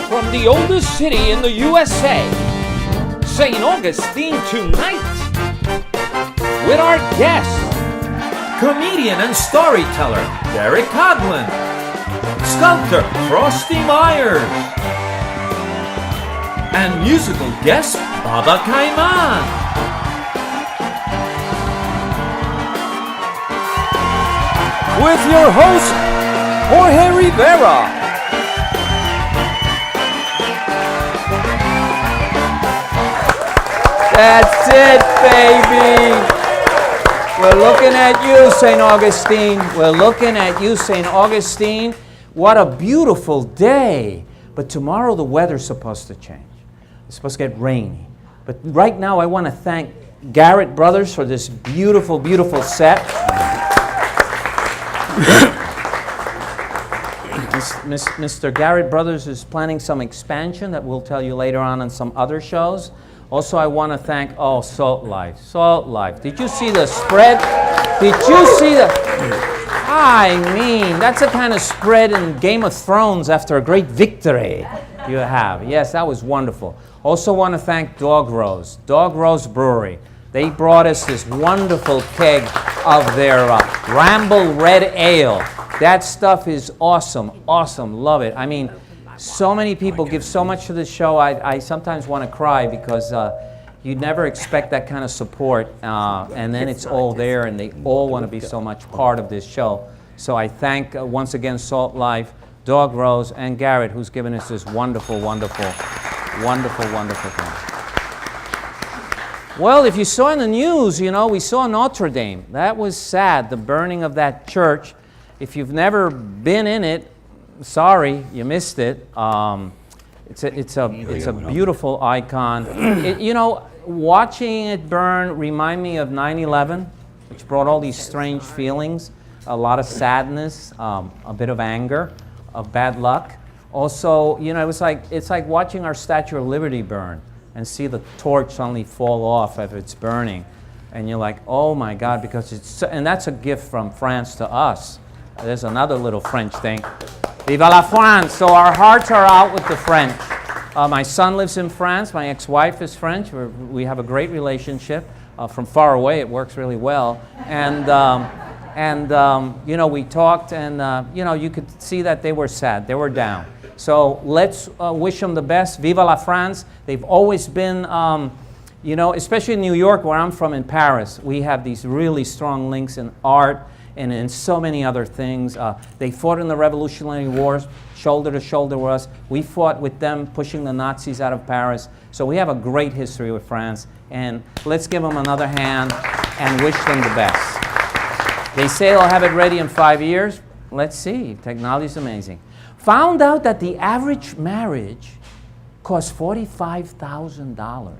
from the oldest city in the USA, St. Augustine tonight, with our guest, comedian and storyteller Derek Coghlan, sculptor Frosty Myers, and musical guest Baba Caiman. With your host, Jorge Rivera. That's it, baby. We're looking at you, St. Augustine. We're looking at you, St. Augustine. What a beautiful day. But tomorrow the weather's supposed to change. It's supposed to get rainy. But right now I want to thank Garrett Brothers for this beautiful, beautiful set. Mr. Garrett Brothers is planning some expansion that we'll tell you later on some other shows. Also, I want to thank, Salt Life. Salt Life. Did you see the spread? Did you see the... I mean, that's the kind of spread in Game of Thrones after a great victory you have. Yes, that was wonderful. Also want to thank Dog Rose Brewery. They brought us this wonderful keg of their Ramble Red Ale. That stuff is awesome, awesome, love it. I mean, so many people give so much to this show, I sometimes want to cry because you'd never expect that kind of support, and then it's all there, and they all want to be so much part of this show. So I thank, once again, Salt Life, Dog Rose, and Garrett, who's given us this wonderful, wonderful, wonderful, wonderful thing. Well, if you saw in the news, you know, we saw Notre Dame. That was sad, the burning of that church. If you've never been in it, sorry, you missed it. It's a beautiful icon. You know, watching it burn remind me of 9/11, which brought all these strange feelings, a lot of sadness, a bit of anger, of bad luck. Also, you know, it's like watching our Statue of Liberty burn and see the torch suddenly fall off as it's burning, and you're like, oh my God, because and that's a gift from France to us. There's another little French thing. Viva la France! So our hearts are out with the French. My son lives in France. My ex-wife is French. We have a great relationship. From far away, it works really well. And you know, we talked, and you know, you could see that they were sad. They were down. So let's wish them the best. Viva la France! They've always been, you know, especially in New York, where I'm from, in Paris, we have these really strong links in art and in so many other things. They fought in the Revolutionary Wars, shoulder to shoulder with us. We fought with them, pushing the Nazis out of Paris. So we have a great history with France, and let's give them another hand and wish them the best. They say they'll have it ready in 5 years. Let's see, technology's amazing. Found out that the average marriage costs $45,000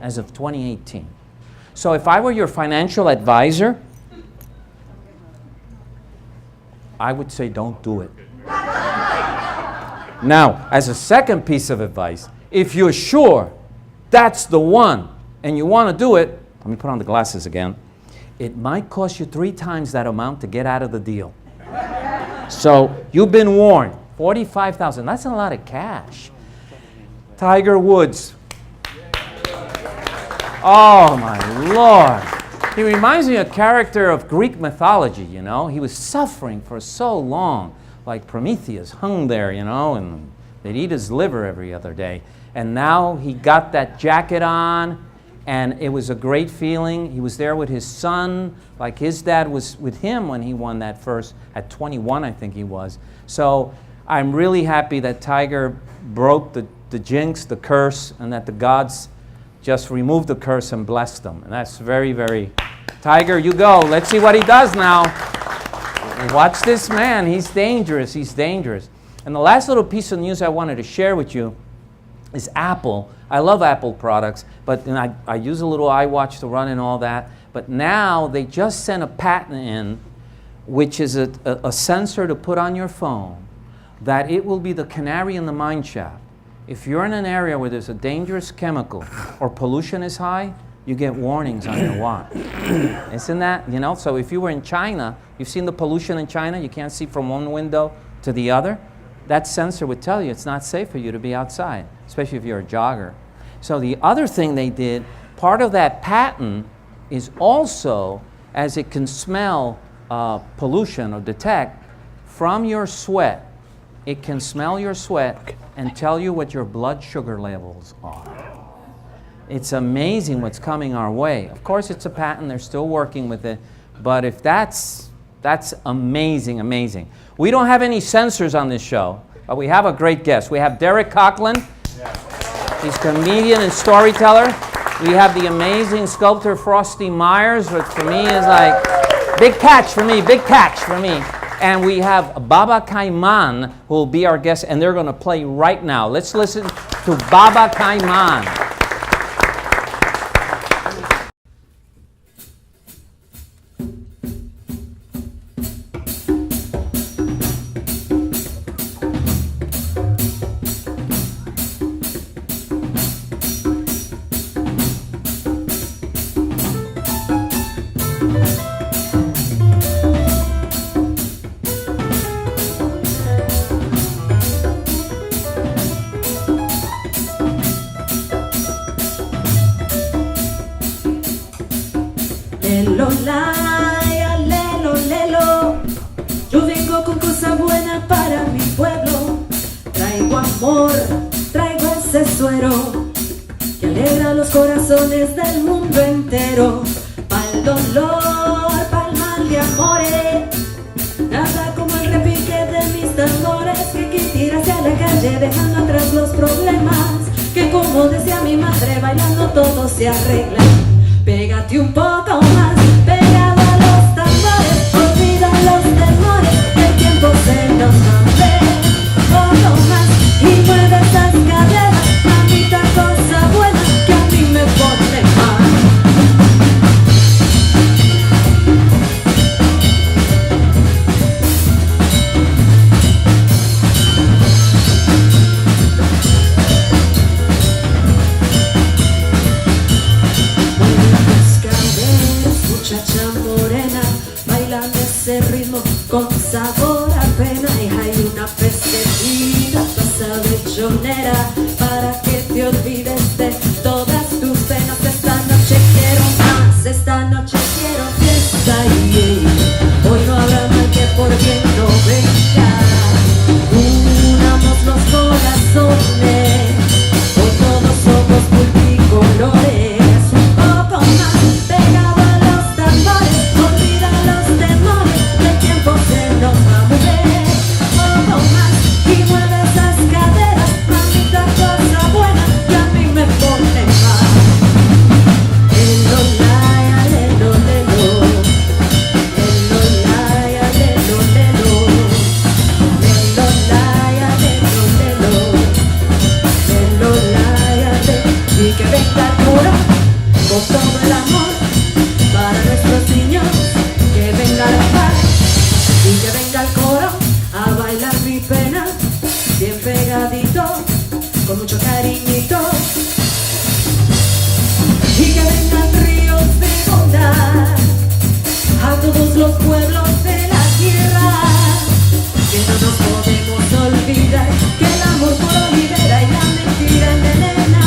as of 2018. So if I were your financial advisor, I would say don't do it. Now, as a second piece of advice, if you're sure that's the one and you want to do it, let me put on the glasses again, it might cost you 3 times that amount to get out of the deal. So you've been warned. $45,000, that's a lot of cash. Tiger Woods. Oh my Lord. He reminds me of a character of Greek mythology, you know. He was suffering for so long, like Prometheus hung there, you know, and they'd eat his liver every other day. And now he got that jacket on, and it was a great feeling. He was there with his son, like his dad was with him when he won that first, at 21, I think he was. So I'm really happy that Tiger broke the jinx, the curse, and that the gods just removed the curse and blessed them. And that's very, very... Tiger, you go. Let's see what he does now. Watch this man. He's dangerous. He's dangerous. And the last little piece of news I wanted to share with you is Apple. I love Apple products, but I use a little iWatch to run and all that. But now they just sent a patent in, which is a sensor to put on your phone, that it will be the canary in the mine shaft. If you're in an area where there's a dangerous chemical or pollution is high, you get warnings on your watch. Isn't that, you know? So if you were in China, you've seen the pollution in China, you can't see from one window to the other. that sensor would tell you it's not safe for you to be outside, especially if you're a jogger. So the other thing they did, part of that patent is also, as it can smell pollution or detect from your sweat, it can smell your sweat and tell you what your blood sugar levels are. It's amazing what's coming our way. Of course, it's a patent, they're still working with it, but if that's amazing, amazing. We don't have any censors on this show, but we have a great guest. We have Derek Coghlan. He's comedian and storyteller. We have the amazing sculptor Frosty Myers, which for me is like, big catch for me. And we have Baba Caiman, who will be our guest, and they're going to play right now. Let's listen to Baba Caiman. Lelo, laya, lelo, lelo. Yo vengo con cosa buena para mi pueblo. Traigo amor, traigo ese suero que alegra los corazones del mundo entero. Pa'l dolor, pa'l mal de amores, nada como el repique de mis tambores que tira hacia la calle dejando atrás los problemas. Que como decía mi madre, bailando todo se arregla. Pégate un poco más, pegado a los tambores, olvida los temores, el tiempo se nos va. Poco más y mueve esas caderas, mamita, cosa buena que a mí me pone mal. Muchacha morena, bailando ese ritmo con sabor a pena. Y hay una pesquetita, pasa bechonera, para que te olvides de todas tus penas. Esta noche quiero más, esta noche quiero fiesta. Y hoy no habrá mal que por bien no venga. Unamos los corazones, hoy todos somos multicolores. Un poco más, pegado a los tambores, olvida los temores, el tiempo se nos va a mover. Poco más y mueve esas caderas, mamita, cosa buena que a mí me pone mal. Lelo, laya, lelo, lelo. Lelo, laya, lelo, lelo. Lelo, laya, lelo, lelo. Lelo, laya, lelo. Y que venga el cura con todo el amor para nuestros niños, que venga la paz y que venga el coro a bailar mi pena, bien pegadito, con mucho cariñito, y que vengan ríos de bondad a todos los pueblos de la tierra, que no nos podemos olvidar, que el amor puro libera y la mentira envenena,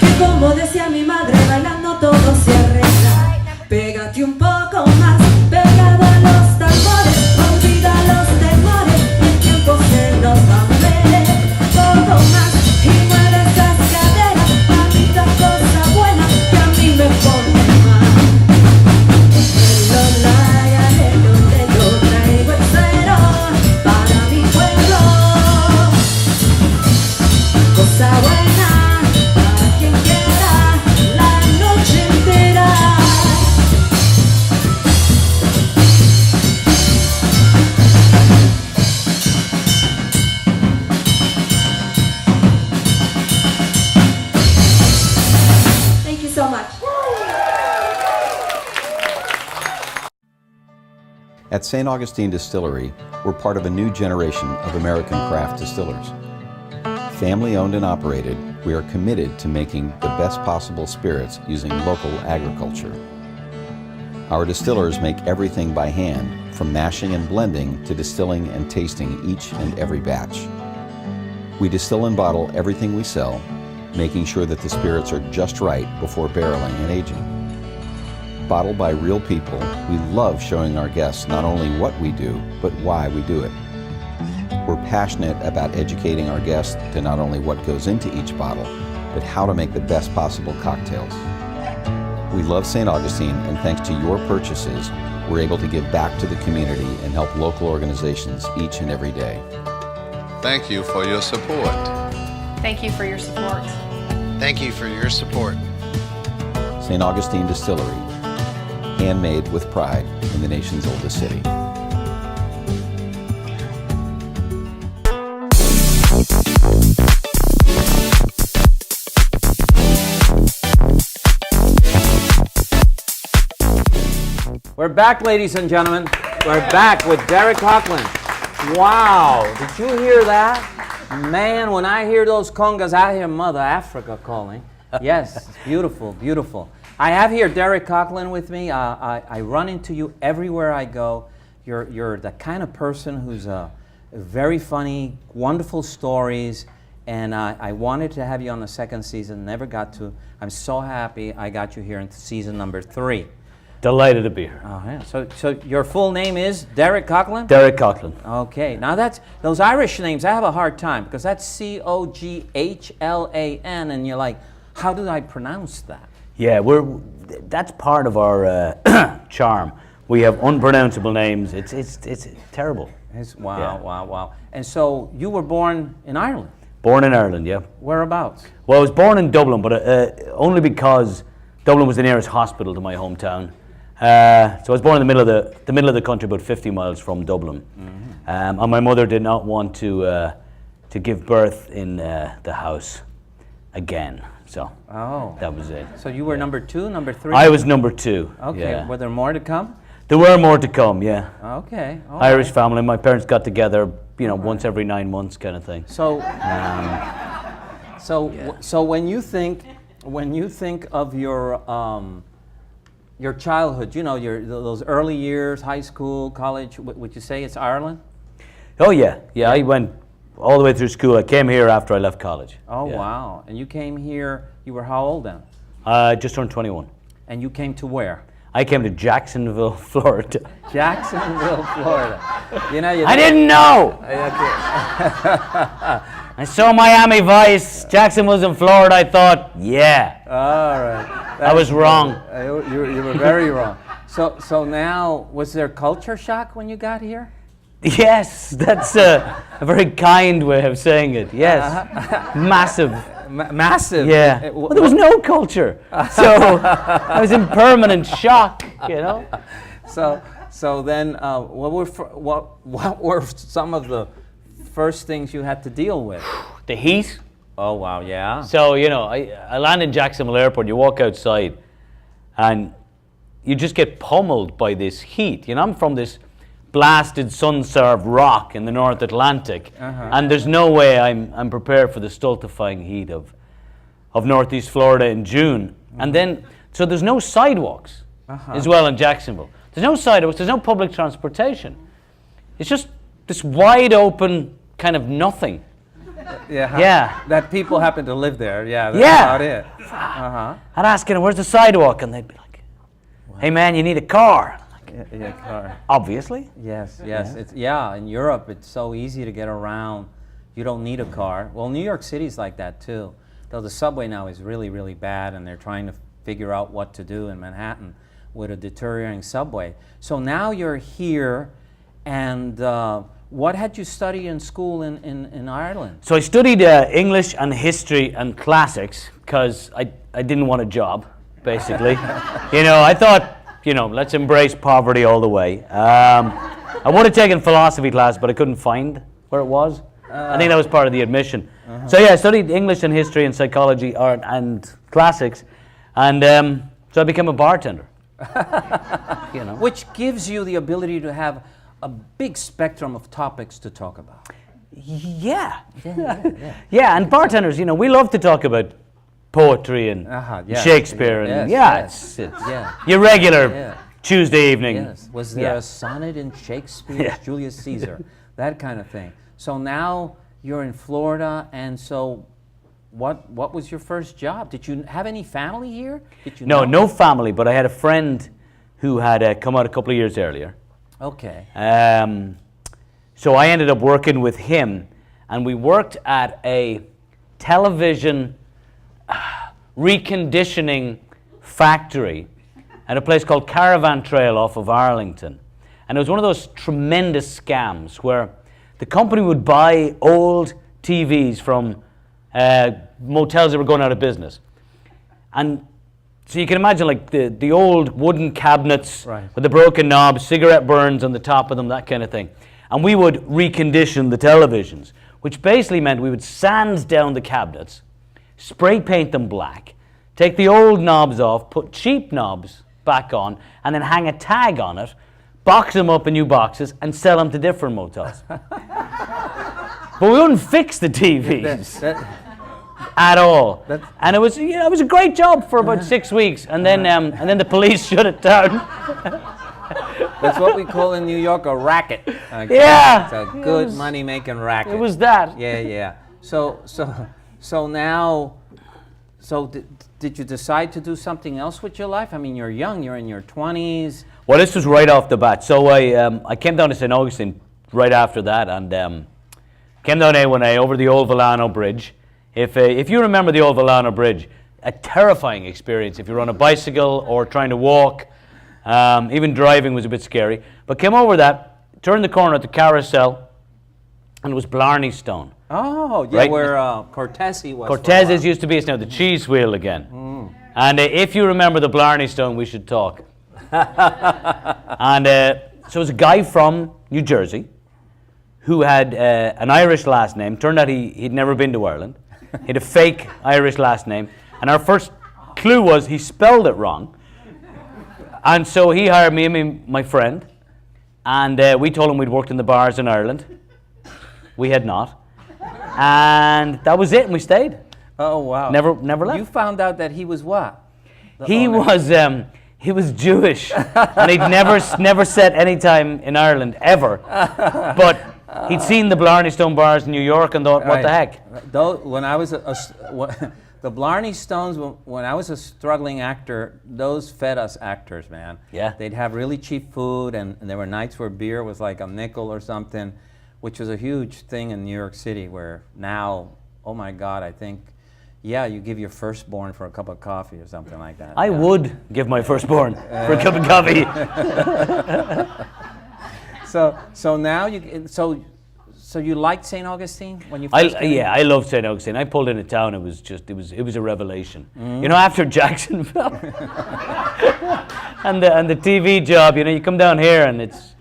que como decía mi madre, bailando todo se arregla. Pégate un poco más, pegado a los tambores, olvida los temores, el tiempo se nos va a mover. Poco más y mueve esas caderas, mamita, cosa buena que a mí me pone mal. Lelo, laya, lelo, lelo, traigo el cero para mi pueblo. Cosa buena para quien quiera la noche entera. Thank you so much. At St. Augustine Distillery, we're part of a new generation of American craft distillers. Family owned and operated, we are committed to making the best possible spirits using local agriculture. Our distillers make everything by hand, from mashing and blending to distilling and tasting each and every batch. We distill and bottle everything we sell, making sure that the spirits are just right before barreling and aging. Bottled by real people, we love showing our guests not only what we do, but why we do it. We're passionate about educating our guests to not only what goes into each bottle, but how to make the best possible cocktails. We love St. Augustine, and thanks to your purchases, we're able to give back to the community and help local organizations each and every day. Thank you for your support. Thank you for your support. Thank you for your support. St. Augustine Distillery, handmade with pride in the nation's oldest city. We're back, ladies and gentlemen. We're back with Derek Coghlan. Wow, did you hear that? Man, when I hear those congas, I hear Mother Africa calling. Yes, beautiful, beautiful. I have here Derek Coghlan with me. I run into you everywhere I go. You're the kind of person who's very funny, wonderful stories, and I wanted to have you on the second season, never got to. I'm so happy I got you here in season number 3. Delighted to be here. Oh, yeah. So your full name is Derek Coghlan? Derek Coghlan. Okay. Now those Irish names, I have a hard time because that's Coghlan, and you're like, how do I pronounce that? Yeah, that's part of our charm. We have unpronounceable names. It's terrible. Wow, Yeah. wow. And so you were born in Ireland? Born in Ireland, yeah. Whereabouts? Well, I was born in Dublin, but only because Dublin was the nearest hospital to my hometown. So I was born in the middle of the country, about 50 miles from Dublin. Mm-hmm. And my mother did not want to give birth in the house again. So that was it. So you were number 2, number 3? I was number 2. Okay. Yeah. Were there more to come? There were more to come, yeah. Okay. All Irish right. family. My parents got together, once every 9 months, kind of thing. So, so when you think of your childhood, those early years, high school, college, would you say it's Ireland? Oh yeah. I went all the way through school. I came here after I left college. Oh yeah. Wow! And you came here. You were how old then? Just turned 21. And you came to where? I came to Jacksonville, Florida. Jacksonville, Florida. I didn't know. I saw Miami Vice. Jackson was in Florida. I thought, yeah. All right. I was wrong. You were very wrong. So now, was there culture shock when you got here? Yes, that's a very kind way of saying it. Yes, massive. Massive. Yeah. Well, there was no culture, so I was in permanent shock. So then, what were some of the first things you had to deal with? The heat. Oh wow, yeah. So I land in Jacksonville Airport. You walk outside, and you just get pummeled by this heat. I'm from this blasted sun-served rock in the North Atlantic, and there's no way I'm prepared for the stultifying heat of Northeast Florida in June. And then, so there's no sidewalks as well in Jacksonville. There's no sidewalks. There's no public transportation. It's just this wide open kind of nothing. Yeah. That people happen to live there. Yeah. That's about it. I'd ask them, where's the sidewalk? And they'd be like, hey man, you need a car. Car. Obviously. Yes. It's in Europe it's so easy to get around. You don't need a car. Well, New York City's like that too. Though the subway now is really, really bad, and they're trying to figure out what to do in Manhattan with a deteriorating subway. So now you're here, and what had you studied in school in Ireland? So I studied English and history and classics because I didn't want a job, basically. I thought, let's embrace poverty all the way. I would have taken philosophy class, but I couldn't find where it was. I think that was part of the admission. So I studied English and history and psychology and classics, and so I became a bartender. Which gives you the ability to have a big spectrum of topics to talk about. Yeah, and bartenders, we love to talk about poetry and Shakespeare and it's your regular Tuesday evening. Yes. Was there a sonnet in Shakespeare's Julius Caesar? That kind of thing. So now you're in Florida, and so what was your first job? Did you have any family here? Did you know? No family, but I had a friend who had come out a couple of years earlier. Okay. So I ended up working with him, and we worked at a television reconditioning factory at a place called Caravan Trail off of Arlington. And it was one of those tremendous scams where the company would buy old TVs from motels that were going out of business. And so you can imagine like the old wooden cabinets with the broken knobs, cigarette burns on the top of them, that kind of thing. And we would recondition the televisions, which basically meant we would sand down the cabinets, spray paint them black, take the old knobs off, put cheap knobs back on, and then hang a tag on it, box them up in new boxes, and sell them to different motels. But we wouldn't fix the TVs at all. And it was a great job for about 6 weeks, and then the police shut it down. That's what we call in New York a racket. Okay? Yeah. It's a good money-making racket. It was that. Yeah. So now, did you decide to do something else with your life? I mean, you're young. You're in your 20s. Well, this was right off the bat. So I came down to St. Augustine right after that, and came down A1A over the old Volano Bridge. If you remember the old Volano Bridge, a terrifying experience if you're on a bicycle or trying to walk. Even driving was a bit scary. But came over that, turned the corner at the carousel, and it was Blarney Stone. Oh, yeah, right? where Cortese was. Cortese's used to be, it's now the cheese wheel again. And if you remember the Blarney Stone, we should talk. And so it was a guy from New Jersey who had an Irish last name. Turned out he'd never been to Ireland. He had a fake Irish last name. And our first clue was he spelled it wrong. And so he hired me and my friend. And we told him we'd worked in the bars in Ireland. We had not. And that was it, and we stayed. Oh, wow. Never left. You found out that he was what? He was Jewish, and he'd never set any time in Ireland ever. But he'd seen the Blarney Stone bars in New York and thought, what the heck? When I was the Blarney Stones, when I was a struggling actor, those fed us actors, man. Yeah. They'd have really cheap food, and there were nights where beer was like a nickel or something, which was a huge thing in New York City, where now, oh my God, I think, yeah, you give your firstborn for a cup of coffee or something like that. I would give my firstborn for a cup of coffee. So now so you liked St. Augustine when you first came? I loved St. Augustine. I pulled into town. It was a revelation. You know, after Jacksonville and the TV job, you come down here and it's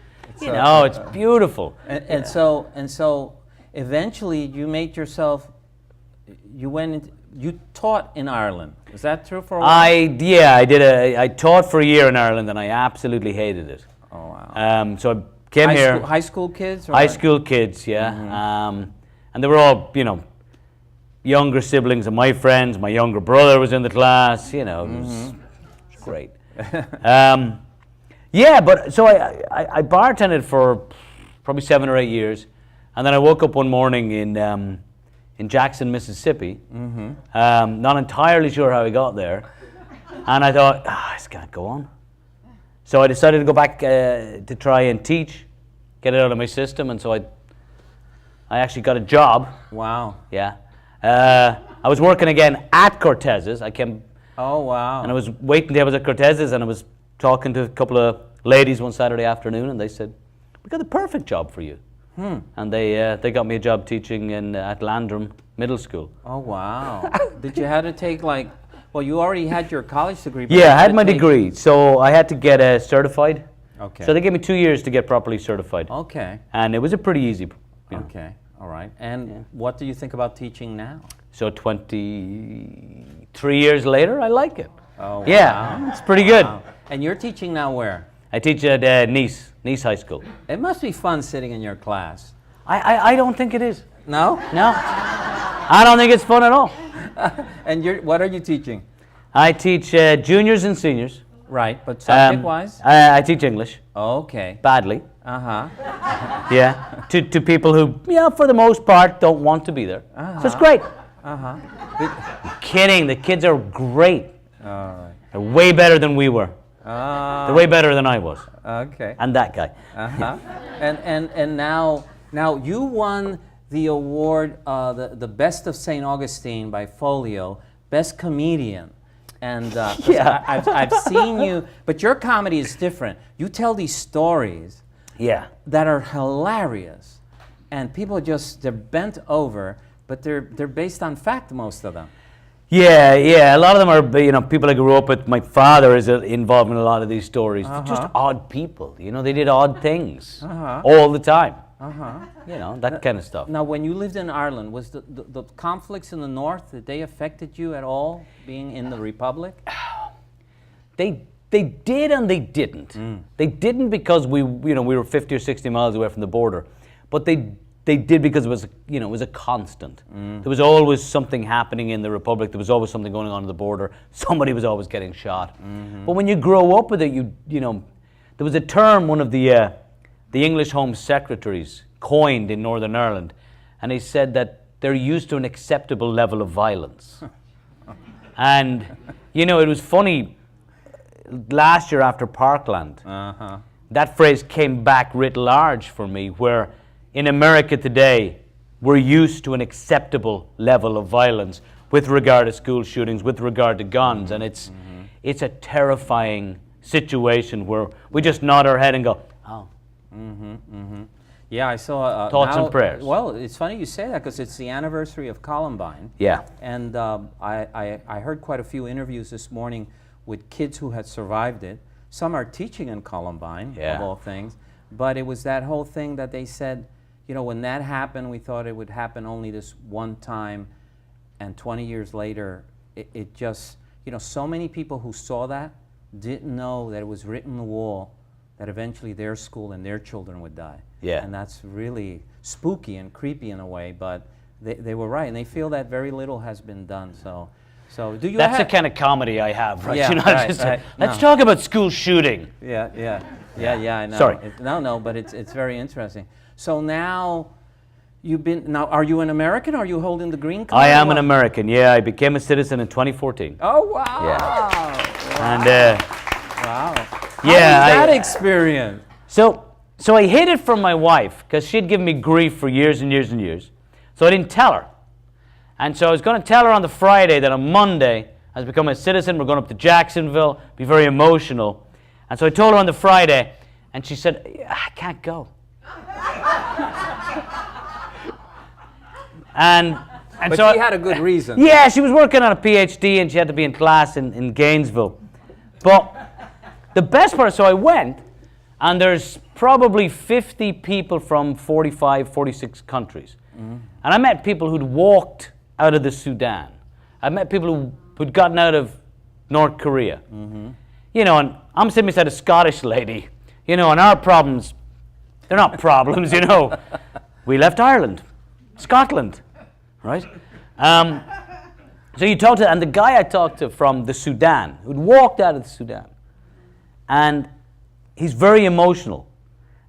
beautiful. And so eventually you made yourself. You taught in Ireland. Is that true for a while? I did. I taught for a year in Ireland, and I absolutely hated it. Oh wow. So I came here. High school kids? Or High school kids, yeah. Mm-hmm. And they were all, younger siblings of my friends. My younger brother was in the class. It was great. But so I bartended for probably 7 or 8 years, and then I woke up one morning in Jackson, Mississippi. Not entirely sure how I got there, and I thought, this can't go on. So I decided to go back to try and teach, get it out of my system, and so I actually got a job. Wow. Yeah. I was working again at Cortez's. I came. Oh wow. And I was waiting tables at Cortez's, and I was talking to a couple of ladies one Saturday afternoon, and they said, "We got the perfect job for you." And they got me a job teaching at Landrum Middle School. Oh wow. Did you have to take you already had your college degree. But Yeah, I had my degree, so I had to get certified. Okay. So they gave me 2 years to get properly certified. Okay. And it was a pretty easy. Okay. All right. And what do you think about teaching now? So 23 years later, I like it. Oh wow. Yeah, it's pretty good. Wow. And you're teaching now where? I teach at Nice High School. It must be fun sitting in your class. I don't think it is. No? No. I don't think it's fun at all. And what are you teaching? I teach juniors and seniors. Right, but subject-wise? I teach English. Okay. Badly. Uh-huh. Yeah, to people who, for the most part, don't want to be there. So it's great. Uh-huh. Kidding, the kids are great. All right. They're way better than we were. They're way better than I was. Okay. And that guy. Uh-huh. And now you won the award, the Best of St. Augustine by Folio, Best Comedian. And 'cause Yeah. I've seen you, but your comedy is different. You tell these stories Yeah. that are hilarious, and people they're bent over, but they're based on fact, most of them. Yeah. A lot of them are, people I grew up with. My father is involved in a lot of these stories. They're just odd people. They did odd things all the time. That kind of stuff. Now, when you lived in Ireland, was the conflicts in the north, did they affected you at all, being in the Republic? They did and they didn't. They didn't because we were 50 or 60 miles away from the border, but they did because it was a constant. There was always something happening in the Republic. There was always something going on at the border. Somebody was always getting shot. But when you grow up with it, there was a term one of the English Home Secretaries coined in Northern Ireland, and he said that they're used to an acceptable level of violence. And it was funny. Last year after Parkland, that phrase came back writ large for me, where in America today, we're used to an acceptable level of violence with regard to school shootings, with regard to guns, and it's a terrifying situation where we just nod our head and go, oh. Yeah, I saw... Thoughts and prayers. Well, it's funny you say that, because it's the anniversary of Columbine. Yeah. And I heard quite a few interviews this morning with kids who had survived it. Some are teaching in Columbine, of all things. But it was that whole thing that they said, when that happened, we thought it would happen only this one time. And 20 years later, it just, so many people who saw that didn't know that it was written on the wall that eventually their school and their children would die. Yeah. And that's really spooky and creepy in a way, but they were right. And they feel that very little has been done, so do you That's the kind of comedy I have, right? Yeah, Let's talk about school shooting. Yeah, I know. Sorry. No, but it's very interesting. So now, are you an American, or are you holding the green card? I am an American, yeah. I became a citizen in 2014. Oh, wow. Yeah. And, wow. How yeah. was that experience? So I hid it from my wife, because she'd given me grief for years and years and years. So I didn't tell her. And so I was going to tell her on the Friday that on Monday, I was becoming a citizen, we're going up to Jacksonville, be very emotional. And so I told her on the Friday, and she said, I can't go. But she had a good reason. Yeah, she was working on a PhD, and she had to be in class in Gainesville. But the best part, so I went, and there's probably 50 people from 45, 46 countries. And I met people who'd walked out of the Sudan. I met people who'd gotten out of North Korea. And I'm sitting beside a Scottish lady, and our problems, they're not problems, We left Ireland, Scotland, right? So you talk to, and the guy I talked to from the Sudan, who'd walked out of the Sudan, and he's very emotional.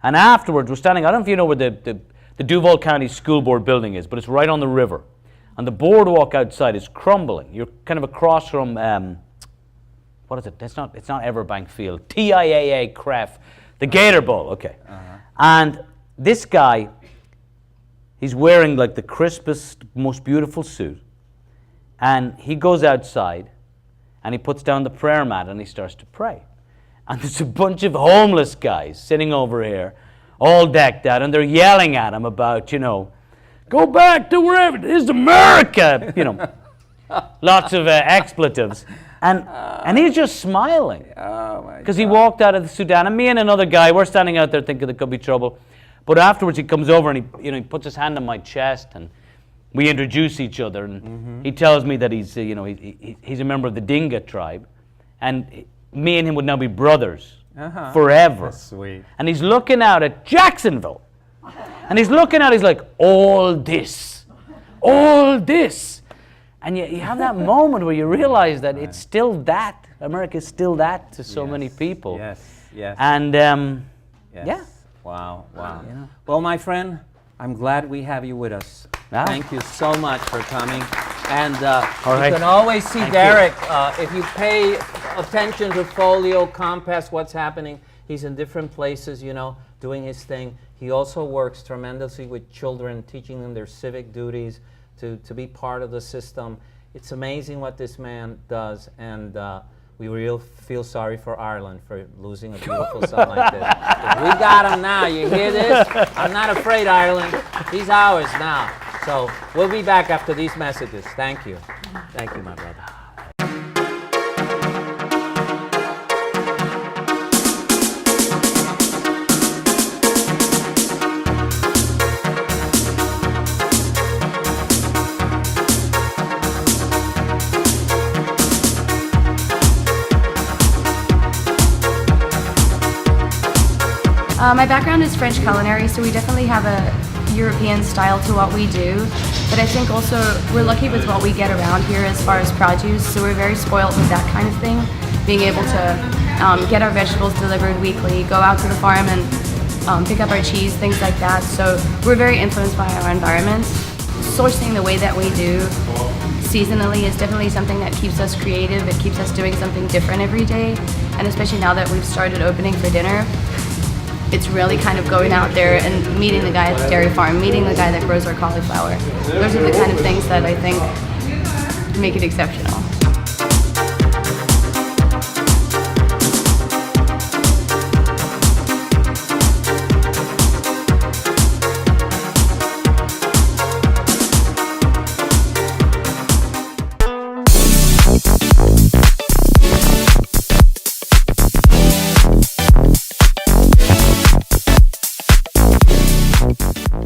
And afterwards, we're standing, I don't know if you know where the Duval County School Board building is, but it's right on the river. And the boardwalk outside is crumbling. You're kind of across from, what is it? It's not Everbank Field. TIAA Cref. The Gator Bowl, okay. And this guy, he's wearing like the crispest, most beautiful suit. And he goes outside, and he puts down the prayer mat, and he starts to pray. And there's a bunch of homeless guys sitting over here, all decked out, and they're yelling at him about, go back to wherever, this is America, lots of expletives. And he's just smiling. Oh, my God. Because he walked out of the Sudan, and me and another guy, we're standing out there thinking there could be trouble. But afterwards he comes over and he puts his hand on my chest, and we introduce each other, and he tells me that he's a member of the Dinga tribe, and me and him would now be brothers forever. That's sweet. And he's looking out at Jacksonville. And he's looking out, he's like, all this. And you have that moment where you realize that it's still that. America's still that to so many people. Yes. And, yeah. Wow, wow. You know? Well, my friend, I'm glad we have you with us. Ah. Thank you so much for coming. And All right. you can always see Thank Derek if you pay attention to Folio, Compass, what's happening. He's in different places, you know, doing his thing. He also works tremendously with children, teaching them their civic duties, to be part of the system. It's amazing what this man does, and we really feel sorry for Ireland for losing a beautiful son like this. But we got him now. You hear this? I'm not afraid, Ireland. He's ours now. So we'll be back after these messages. Thank you. Thank you, my brother. My background is French culinary, so we definitely have a European style to what we do. But I think also we're lucky with what we get around here as far as produce, so we're very spoiled with that kind of thing. Being able to get our vegetables delivered weekly, go out to the farm and pick up our cheese, things like that. So we're very influenced by our environment. Sourcing the way that we do seasonally is definitely something that keeps us creative. It keeps us doing something different every day. And especially now that we've started opening for dinner, it's really kind of going out there and meeting the guy at the dairy farm, meeting the guy that grows our cauliflower. Those are the kind of things that I think make it exceptional.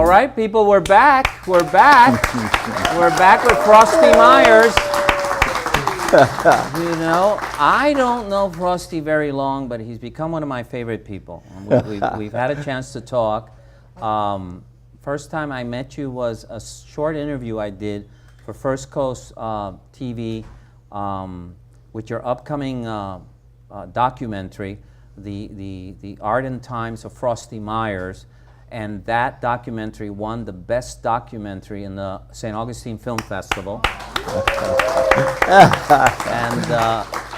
All right, people, we're back. We're back. We're back with Frosty Myers. You know, I don't know Frosty very long, but he's become one of my favorite people. We've had a chance to talk. First time I met you was a short interview I did for FirstCoast.tv with your upcoming documentary, the Art and Times of Frosty Myers. And that documentary won the best documentary in the St. Augustine Film Festival.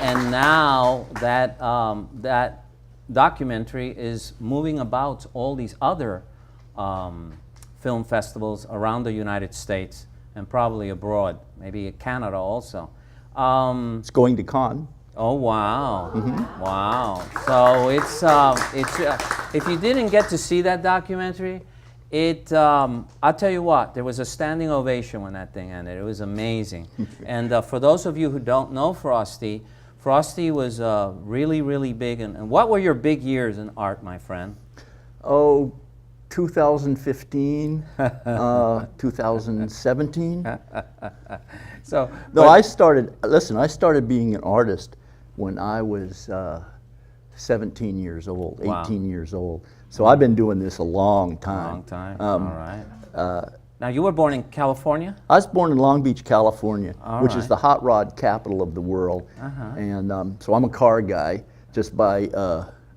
And now that documentary is moving about all these other film festivals around the United States and probably abroad, maybe Canada also. It's going to Cannes. Oh wow! Wow! So it's if you didn't get to see that documentary, I'll tell you what, there was a standing ovation when that thing ended. It was amazing. And for those of you who don't know Frosty, Frosty was really, really big. And what were your big years in art, my friend? Oh, 2015, 2017. So No, I started being an artist when I was 17 years old, 18 years old. So I've been doing this a long time. Long time. All right. Now, you were born in California? I was born in Long Beach, California, which is right. the hot rod capital of the world. And so I'm a car guy just by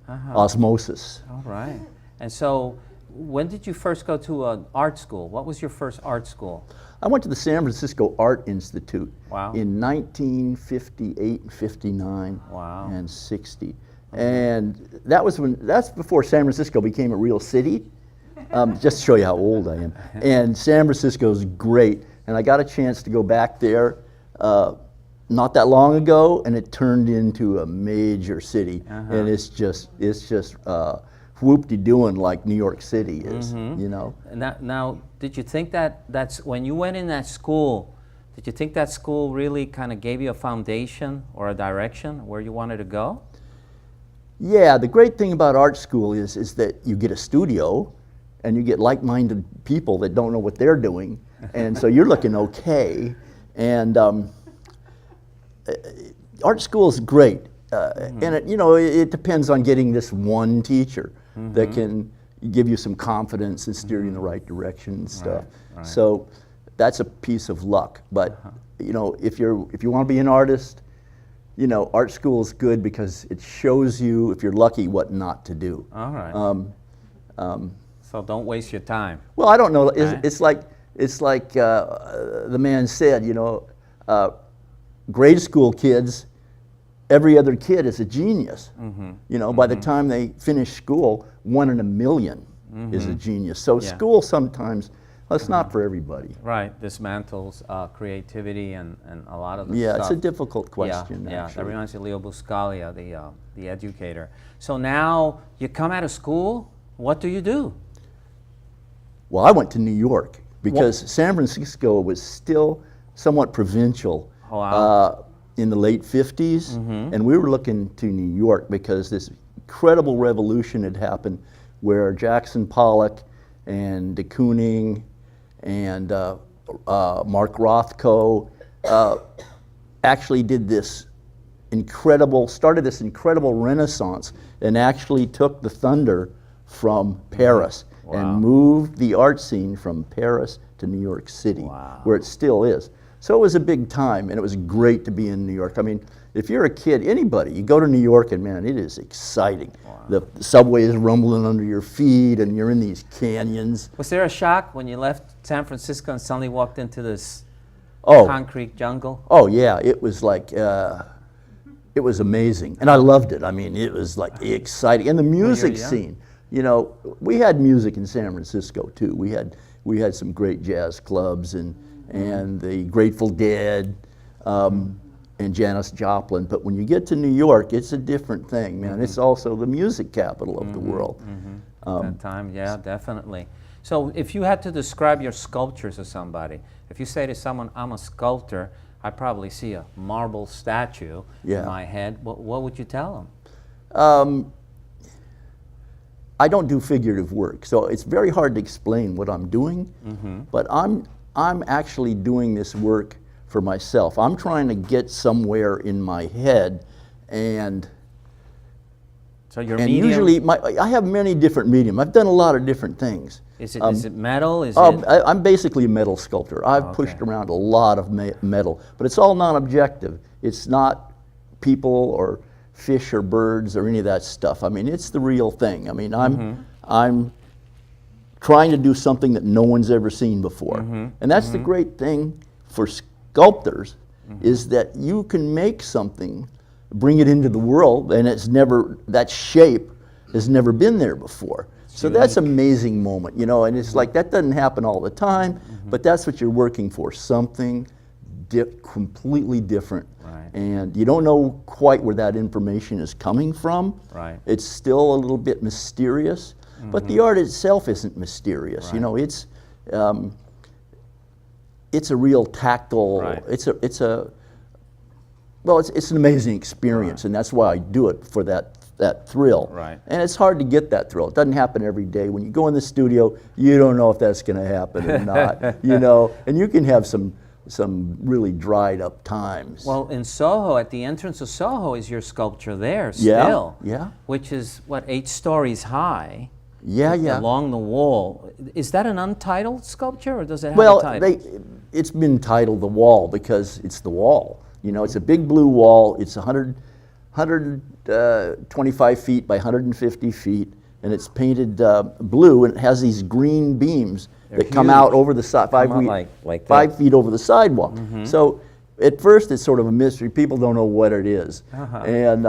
osmosis. All right. And so when did you first go to an art school? What was your first art school? I went to the San Francisco Art Institute Wow. in 1958, 59, Wow. and 60. And that's before San Francisco became a real city. Just to show you how old I am. And San Francisco's great. And I got a chance to go back there not that long ago, and it turned into a major city. And it's just whoop-de-doing like New York City is, you know. Now, did you think that's when you went in that school, did you think that school really kind of gave you a foundation or a direction where you wanted to go? Yeah, the great thing about art school is that you get a studio and you get like-minded people that don't know what they're doing, and so you're looking okay. And art school is great, and it depends on getting this one teacher that can give you some confidence and steer you in the right direction and stuff. Right. So that's a piece of luck. But if you want to be an artist, art school is good because it shows you, if you're lucky, what not to do. All right. So don't waste your time. Well, I don't know. Right. It's like the man said, you know, grade school kids, every other kid is a genius. You know, by the time they finish school, 1 in a million is a genius. So school sometimes, well, it's not for everybody. Right, dismantles creativity and a lot of the Yeah, stuff. it's a difficult question. Yeah, that actually. reminds me of Leo Buscaglia, the educator. So now you come out of school, what do you do? Well, I went to New York because San Francisco was still somewhat provincial in the late 50s, and we were looking to New York because this incredible revolution had happened where Jackson Pollock and de Kooning and Mark Rothko actually did this started this incredible renaissance and actually took the thunder from Paris and moved the art scene from Paris to New York City, where it still is. So it was a big time, and it was great to be in New York. I mean, if you're a kid, anybody, you go to New York, and man, it is exciting. The subway is rumbling under your feet, and you're in these canyons. Was there a shock when you left San Francisco and suddenly walked into this concrete jungle? Oh yeah, it was like, it was amazing, and I loved it. I mean, it was like exciting. And the music scene, you know, we had music in San Francisco too. We had some great jazz clubs and the Grateful Dead and Janis Joplin. But when you get to New York, it's a different thing, man. It's also the music capital of the world. That time, yeah, definitely. So if you had to describe your sculptures to somebody, if you say to someone, I'm a sculptor, I probably see a marble statue in my head. What would you tell them? I don't do figurative work, so it's very hard to explain what I'm doing. But I'm actually doing this work for myself. I'm trying to get somewhere in my head, and so your and medium, usually I have many different mediums. I've done a lot of different things. Is it metal? I'm basically a metal sculptor. I've pushed around a lot of metal, but it's all non-objective. It's not people or fish or birds or any of that stuff. I mean, it's the real thing. I mean, I'm trying to do something that no one's ever seen before. And that's the great thing for sculptors, is that you can make something, bring it into the world, and that shape has never been there before. So that's an amazing moment, you know, and it's like that doesn't happen all the time, but that's what you're working for, something completely different. And you don't know quite where that information is coming from. It's still a little bit mysterious, but the art itself isn't mysterious. You know, it's a real tactile. It's an amazing experience, and that's why I do it, for that thrill. And it's hard to get that thrill. It doesn't happen every day. When you go in the studio, you don't know if that's going to happen or not. You know, and you can have some really dried up times. Well, in Soho, at the entrance of Soho, is your sculpture there still? Yeah. Which is, what, 8 stories high? Yeah. Along the wall. Is that an untitled sculpture, or does it have a title? It's been titled The Wall because it's the wall. You know, it's a big blue wall. It's 125 feet by 150 feet, and it's painted blue, and it has these green beams that come out over the side, 5 feet over the sidewalk. So at first it's sort of a mystery. People don't know what it is. And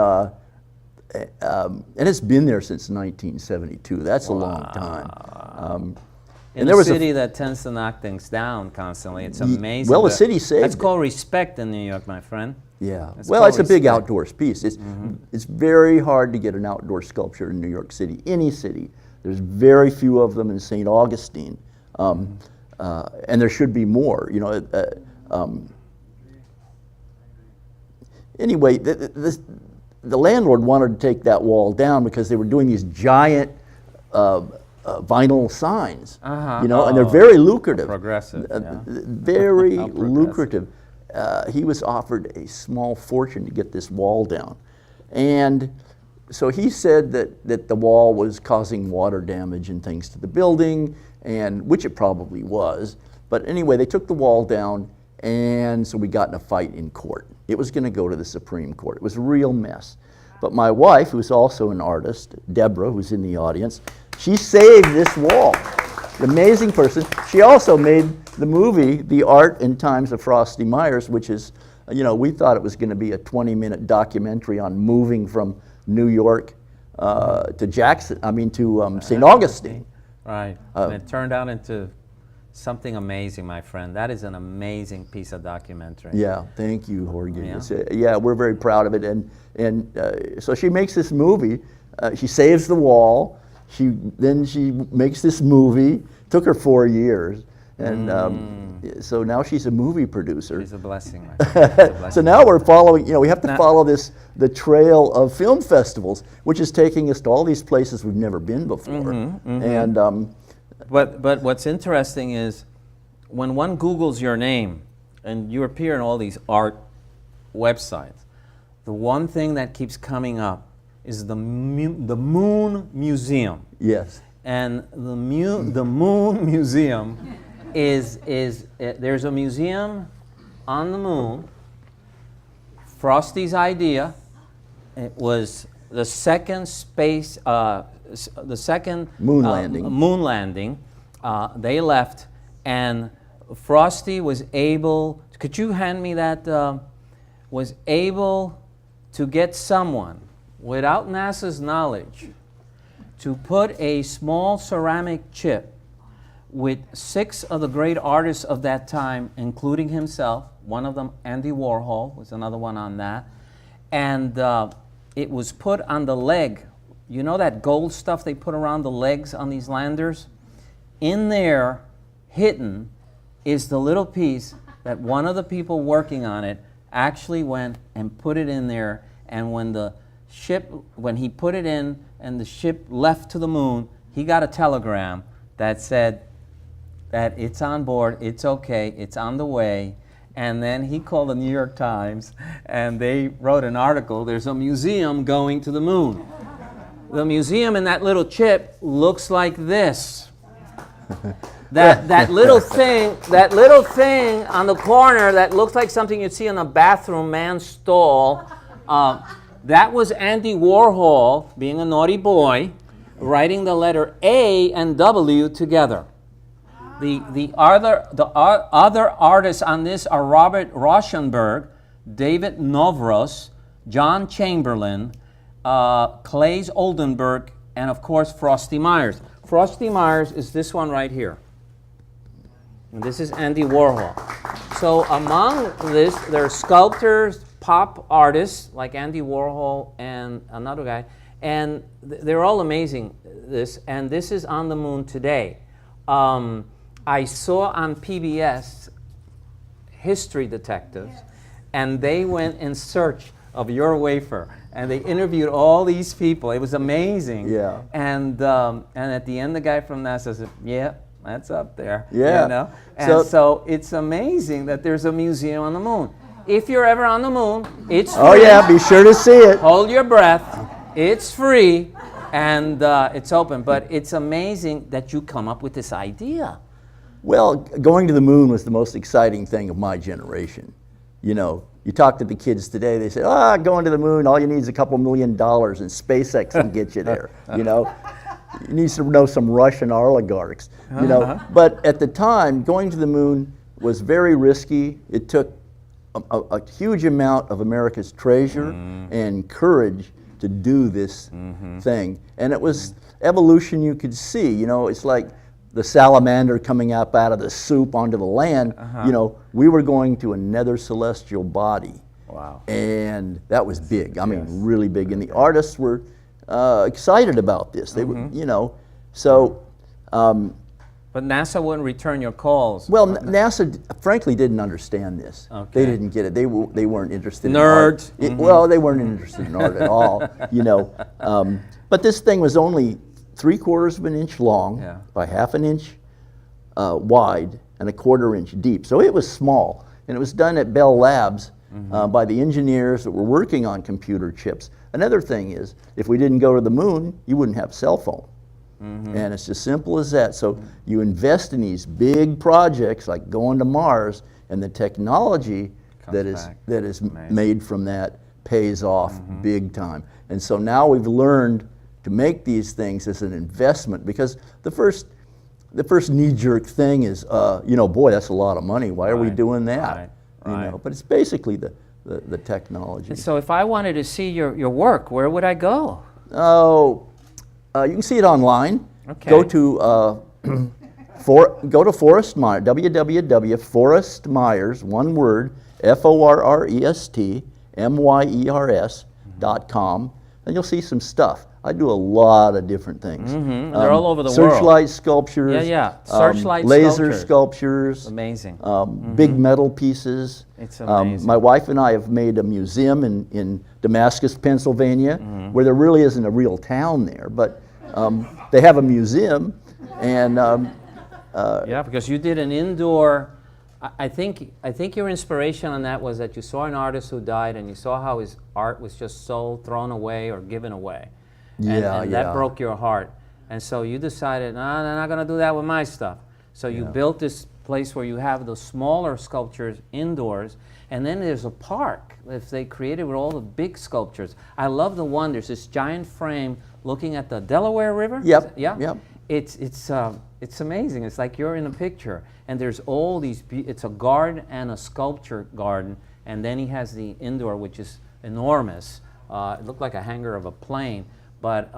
it's been there since 1972. That's a long time. In a city that tends to knock things down constantly, it's amazing. Well, the city saved That's called respect in New York, my friend. Yeah. Well, it's a big outdoors piece. It's very hard to get an outdoor sculpture in New York City, any city. There's very few of them in St. Augustine, and there should be more. You know. Anyway, the landlord wanted to take that wall down because they were doing these giant vinyl signs, you know, and they're very lucrative. Progressive, very lucrative. He was offered a small fortune to get this wall down. And so he said that the wall was causing water damage and things to the building, and which it probably was. But anyway, they took the wall down, and so we got in a fight in court. It was going to go to the Supreme Court. It was a real mess. But my wife, who's also an artist, Deborah, who's in the audience, She saved this wall. An amazing person. She also made the movie, The Art and Times of Frosty Myers, which is, we thought it was going to be a 20-minute documentary on moving from New York to St. Augustine. Right. And it turned out into something amazing, my friend. That is an amazing piece of documentary. Yeah, thank you, Jorge. Yeah. Yeah, we're very proud of it. And so she makes this movie. She saves the wall. Then she makes this movie. Took her 4 years. And so now she's a movie producer. She's a blessing, my friend. She's a blessing. So now we're following, we have to follow the trail of film festivals, which is taking us to all these places we've never been before. And But what's interesting is when one Googles your name and you appear in all these art websites, the one thing that keeps coming up is the Moon Museum. yes. And the Moon Museum is there's a museum on the moon. Frosty's idea. It was the second Moon landing. Moon landing. They left, and Frosty was able. Could you hand me that? Was able to get someone without NASA's knowledge to put a small ceramic chip with 6 of the great artists of that time, including himself. One of them, Andy Warhol, was another one on that, and it was put on the leg. You know that gold stuff they put around the legs on these landers? In there, hidden, is the little piece that one of the people working on it actually went and put it in there, and when he put it in and the ship left to the moon, he got a telegram that said that it's on board, it's okay, it's on the way. And then he called the New York Times, and they wrote an article, there's a museum going to the moon. The museum in that little chip looks like this. That little thing on the corner that looks like something you'd see in a bathroom man's stall, that was Andy Warhol, being a naughty boy, writing the letter A and W together. The other artists on this are Robert Rauschenberg, David Novros, John Chamberlain, Claes Oldenburg, and of course Frosty Myers. Frosty Myers is this one right here. And this is Andy Warhol. So among this, there are sculptors, pop artists like Andy Warhol and another guy, and they're all amazing. And this is on the moon today. I saw on PBS History Detectives, and they went in search of your wafer, and they interviewed all these people. It was amazing. Yeah. And at the end, the guy from NASA said, "Yeah, that's up there." Yeah. You know. And so it's amazing that there's a museum on the moon. If you're ever on the moon, it's free. Oh yeah, be sure to see it. Hold your breath. It's free, and it's open. But it's amazing that you come up with this idea. Well, going to the moon was the most exciting thing of my generation. You talk to the kids today, they say, going to the moon, all you need is a couple $1 million, and SpaceX can get you there. You need to know some Russian oligarchs. But at the time, going to the moon was very risky. It took a huge amount of America's treasure and courage to do this thing. And it was evolution you could see. It's like the salamander coming up out of the soup onto the land. We were going to another celestial body. Wow. And that was big. I mean, really big. And the artists were excited about this. They were, so. But NASA wouldn't return your calls. Well, NASA, frankly, didn't understand this. Okay. They didn't get it. They weren't interested Nerds. in art. Well, they weren't interested in art at all, But this thing was only 3/4 of an inch long by 1/2 inch wide and 1/4 inch deep. So it was small. And it was done at Bell Labs by the engineers that were working on computer chips. Another thing is, if we didn't go to the moon, you wouldn't have a cell phone. And it's as simple as that. So you invest in these big projects like going to Mars, and the technology that is made from that pays off big time. And so now we've learned to make these things is an investment, because the first knee-jerk thing is, you know, boy, that's a lot of money. Why are we doing that? You know, but it's basically the technology. And so if I wanted to see your work, where would I go? Oh, you can see it online. Okay. Go to go to Forrest Myers, www.forrestmyers, one word, ForrestMyers.com, and you'll see some stuff. I do a lot of different things. They're all over the world. Searchlight sculptures. Searchlight laser sculptures. sculptures. Amazing. Big metal pieces. It's amazing. My wife and I have made a museum in Damascus, Pennsylvania, where there really isn't a real town there, but they have a museum, and yeah, because you did an indoor. I think your inspiration on that was that you saw an artist who died, and you saw how his art was just so thrown away or given away, and that broke your heart. And so you decided, nah, I'm not going to do that with my stuff. So you built this place where you have the smaller sculptures indoors, and then there's a park that they created with all the big sculptures. I love the one. There's this giant frame looking at the Delaware River. Yep. Yeah. Yep. It's amazing. It's like you're in a picture, and there's all these. It's a garden and a sculpture garden, and then he has the indoor, which is enormous. It looked like a hangar of a plane. But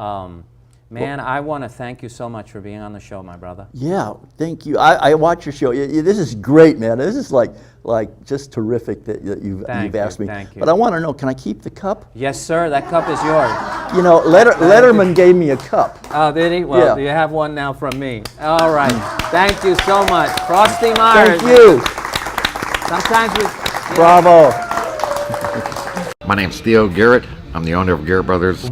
man, I want to thank you so much for being on the show, my brother. Yeah, thank you. I watch your show. This is great, man. This is like just terrific that you've asked me. Thank you. But I want to know, can I keep the cup? Yes, sir. That cup is yours. You know, Letterman gave me a cup. Oh, did he? Well, you have one now from me. All right. Thank you so much. Frosty Myers. Thank you. Sometimes we... Bravo. My name's Theo Garrett. I'm the owner of Garrett Brothers.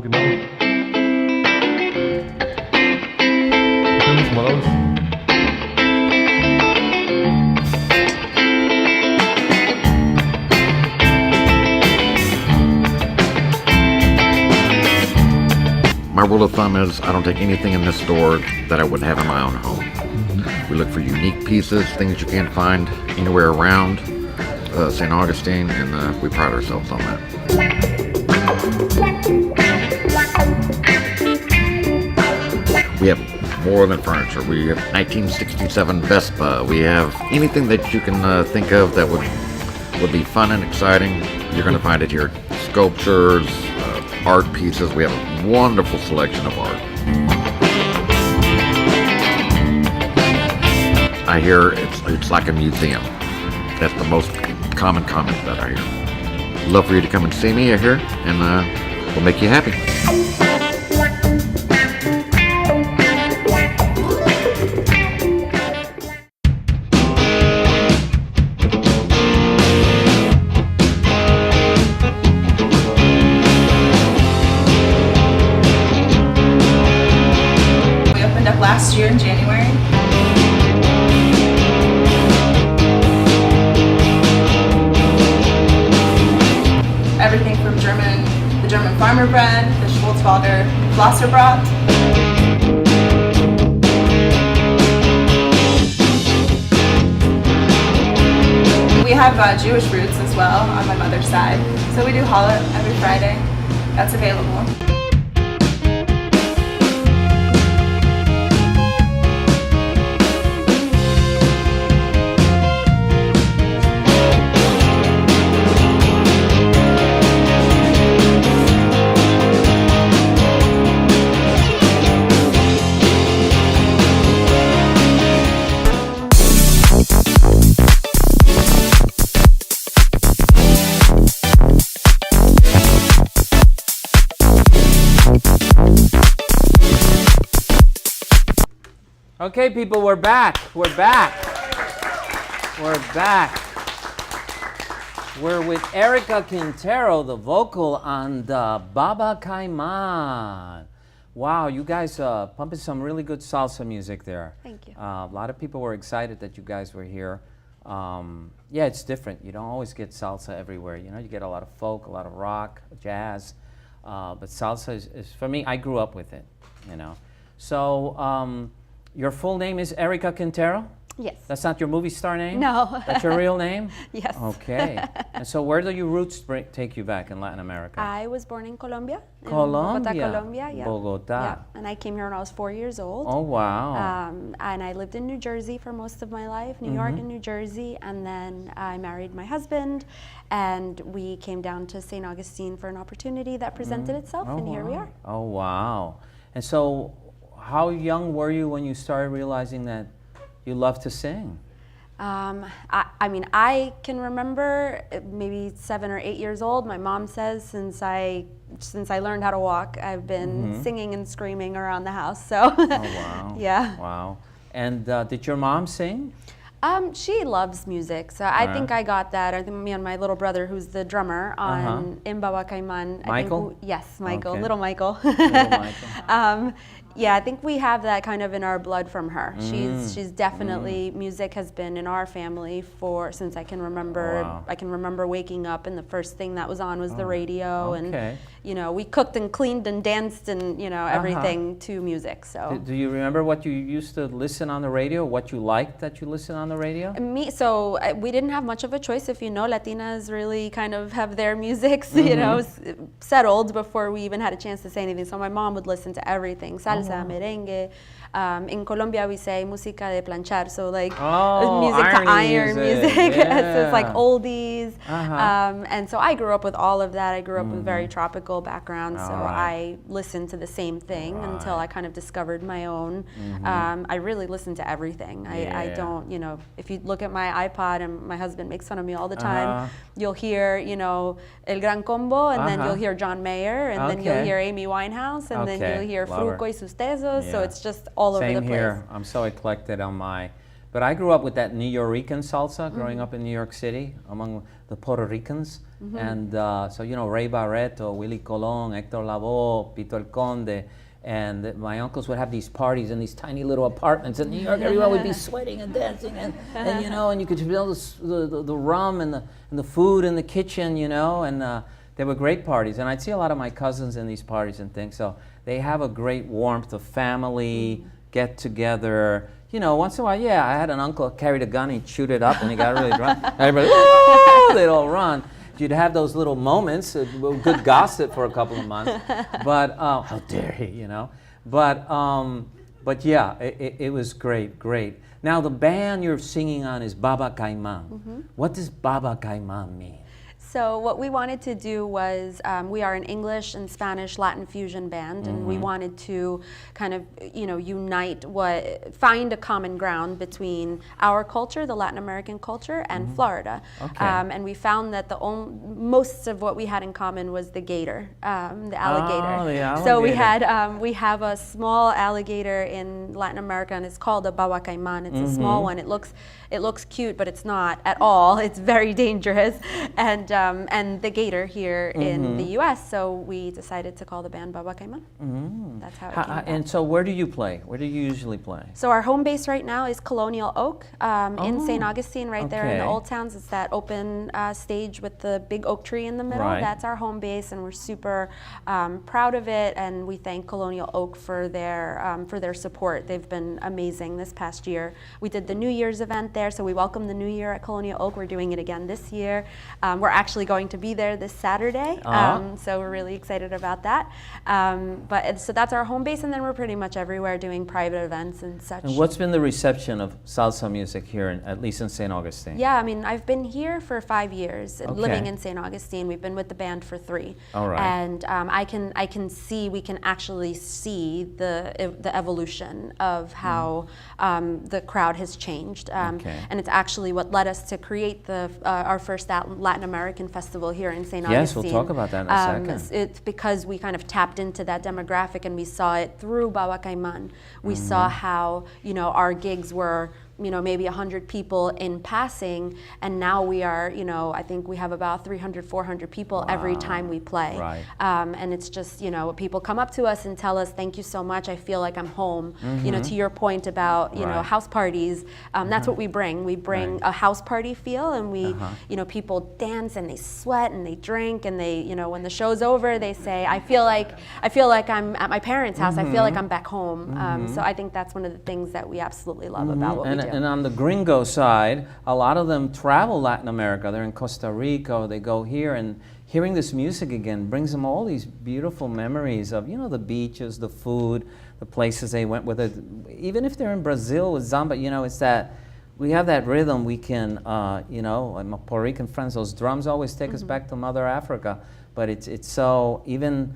My rule of thumb is I don't take anything in this store that I wouldn't have in my own home. We look for unique pieces, things you can't find anywhere around St. Augustine, and we pride ourselves on that. We have more than furniture. We have 1967 Vespa. We have anything that you can think of that would be fun and exciting. You're going to find it here. Sculptures, art pieces. We have a wonderful selection of art. I hear it's like a museum. That's the most common comment that I hear. Love for you to come and see me here, and we'll make you happy. Last year in January. Everything from the German farmer bread, the Schwarzwälder Flosserbrot. We have Jewish roots as well on my mother's side, so we do challah every Friday. That's available. Okay, people, we're back. We're back. We're back. We're with Erika Quintero, the vocal on the Baba Caiman. Wow, you guys pumping some really good salsa music there. Thank you. A lot of people were excited that you guys were here. Yeah, it's different. You don't always get salsa everywhere. You know, you get a lot of folk, a lot of rock, jazz. But salsa is, for me, I grew up with it, you know. So, your full name is Erika Quintero? Yes. That's not your movie star name? No. That's your real name? Yes. Okay. And so where do your roots take you back in Latin America? I was born in Colombia. Colombia. In Bogota, Colombia. Yeah. Bogota. Yeah. And I came here when I was 4 years old. Oh, wow. And I lived in New Jersey for most of my life, New York and New Jersey. And then I married my husband, and we came down to St. Augustine for an opportunity that presented itself, and here we are. Oh, wow. And so how young were you when you started realizing that you love to sing? I mean, I can remember maybe 7 or 8 years old. My mom says since I learned how to walk, I've been singing and screaming around the house. So, oh, wow. Yeah. Wow. And did your mom sing? She loves music, so I think I got that. I think me and my little brother, who's the drummer on in Baba Caiman. Michael? Yes, Michael, Okay. Little Michael. Little Michael. Yeah, I think we have that kind of in our blood from her. She's definitely music has been in our family since I can remember. Wow. I can remember waking up and the first thing that was on was the radio, okay. and we cooked and cleaned and danced and everything to music. So Do you remember what you used to listen on the radio? What you liked that you listened on the radio? We didn't have much of a choice. If you know, Latinas really kind of have their music, settled before we even had a chance to say anything. So my mom would listen to everything, salsa, merengue. In Colombia, we say música de planchar, so like music to iron music. Yeah. So it's like oldies. And so I grew up with all of that. I grew up with very tropical background, so I listened to the same thing until I kind of discovered my own. I really listen to everything. I don't, if you look at my iPod, and my husband makes fun of me all the time, you'll hear, El Gran Combo, and then you'll hear John Mayer, and then you'll hear Amy Winehouse, and then you'll hear Fruco y sus Tesos, so it's just all over the place. Same here. I'm so eclectic on but I grew up with that New Yorican salsa growing up in New York City among the Puerto Ricans. And so, Ray Barreto, Willie Colon, Hector Lavoe, Pito El Conde. And my uncles would have these parties in these tiny little apartments in New York. Everyone would be sweating and dancing, and you could smell the rum and the food in the kitchen, and they were great parties. And I'd see a lot of my cousins in these parties and things. So they have a great warmth of family, get together. Once in a while, I had an uncle who carried a gun, he'd shoot it up, and he got really drunk. Everybody, they'd all run. You'd have those little moments, good gossip for a couple of months. But how dare he, But yeah, it was great. Now the band you're singing on is Baba Caiman. What does Baba Caiman mean? So what we wanted to do was, we are an English and Spanish Latin fusion band, and we wanted to kind of, unite find a common ground between our culture, the Latin American culture, and Florida. Okay. And we found that most of what we had in common was the gator, the alligator. Oh, the alligator. So we have a small alligator in Latin America, and it's called a Baba Caiman. It's a small one. It looks cute, but it's not at all. It's very dangerous. And the gator here in the U.S., so we decided to call the band Baba Caiman. That's how it came about. And so where do you play? Where do you usually play? So our home base right now is Colonial Oak in St. Augustine, right there in the Okay. Old Towns. It's that open stage with the big oak tree in the middle. Right. That's our home base, and we're super proud of it, and we thank Colonial Oak for their support. They've been amazing this past year. We did the New Year's event there, so we welcome the New Year at Colonial Oak. We're doing it again this year. We're actually going to be there this Saturday, so we're really excited about that. So that's our home base, and then we're pretty much everywhere doing private events and such. And what's been the reception of salsa music here, at least in St. Augustine? Yeah, I mean, I've been here for 5 years, living in St. Augustine. We've been with the band for 3. All right. And we can actually see the evolution of how the crowd has changed. And it's actually what led us to create our first Latin American festival here in St. Augustine. Yes, we'll talk about that in a second. It's because we kind of tapped into that demographic, and we saw it through Baba Caiman. We saw how, our gigs were, maybe 100 people in passing, and now we are, I think we have about 300, 400 people every time we play. Right. And it's just, people come up to us and tell us, thank you so much, I feel like I'm home. To your point about, house parties, that's what we bring. We bring a house party feel, and we, people dance and they sweat and they drink, and they, when the show's over, they say, I feel like I'm at my parents' house, I feel like I'm back home. So I think that's one of the things that we absolutely love about what we do. And on the gringo side, a lot of them travel Latin America. They're in Costa Rica, or they go here, and hearing this music again brings them all these beautiful memories of, you know, the beaches, the food, the places they went with it. Even if they're in Brazil with Zamba, you know, it's that we have that rhythm. We can, you know, my Puerto Rican friends, those drums always take us back to Mother Africa. But it's so, even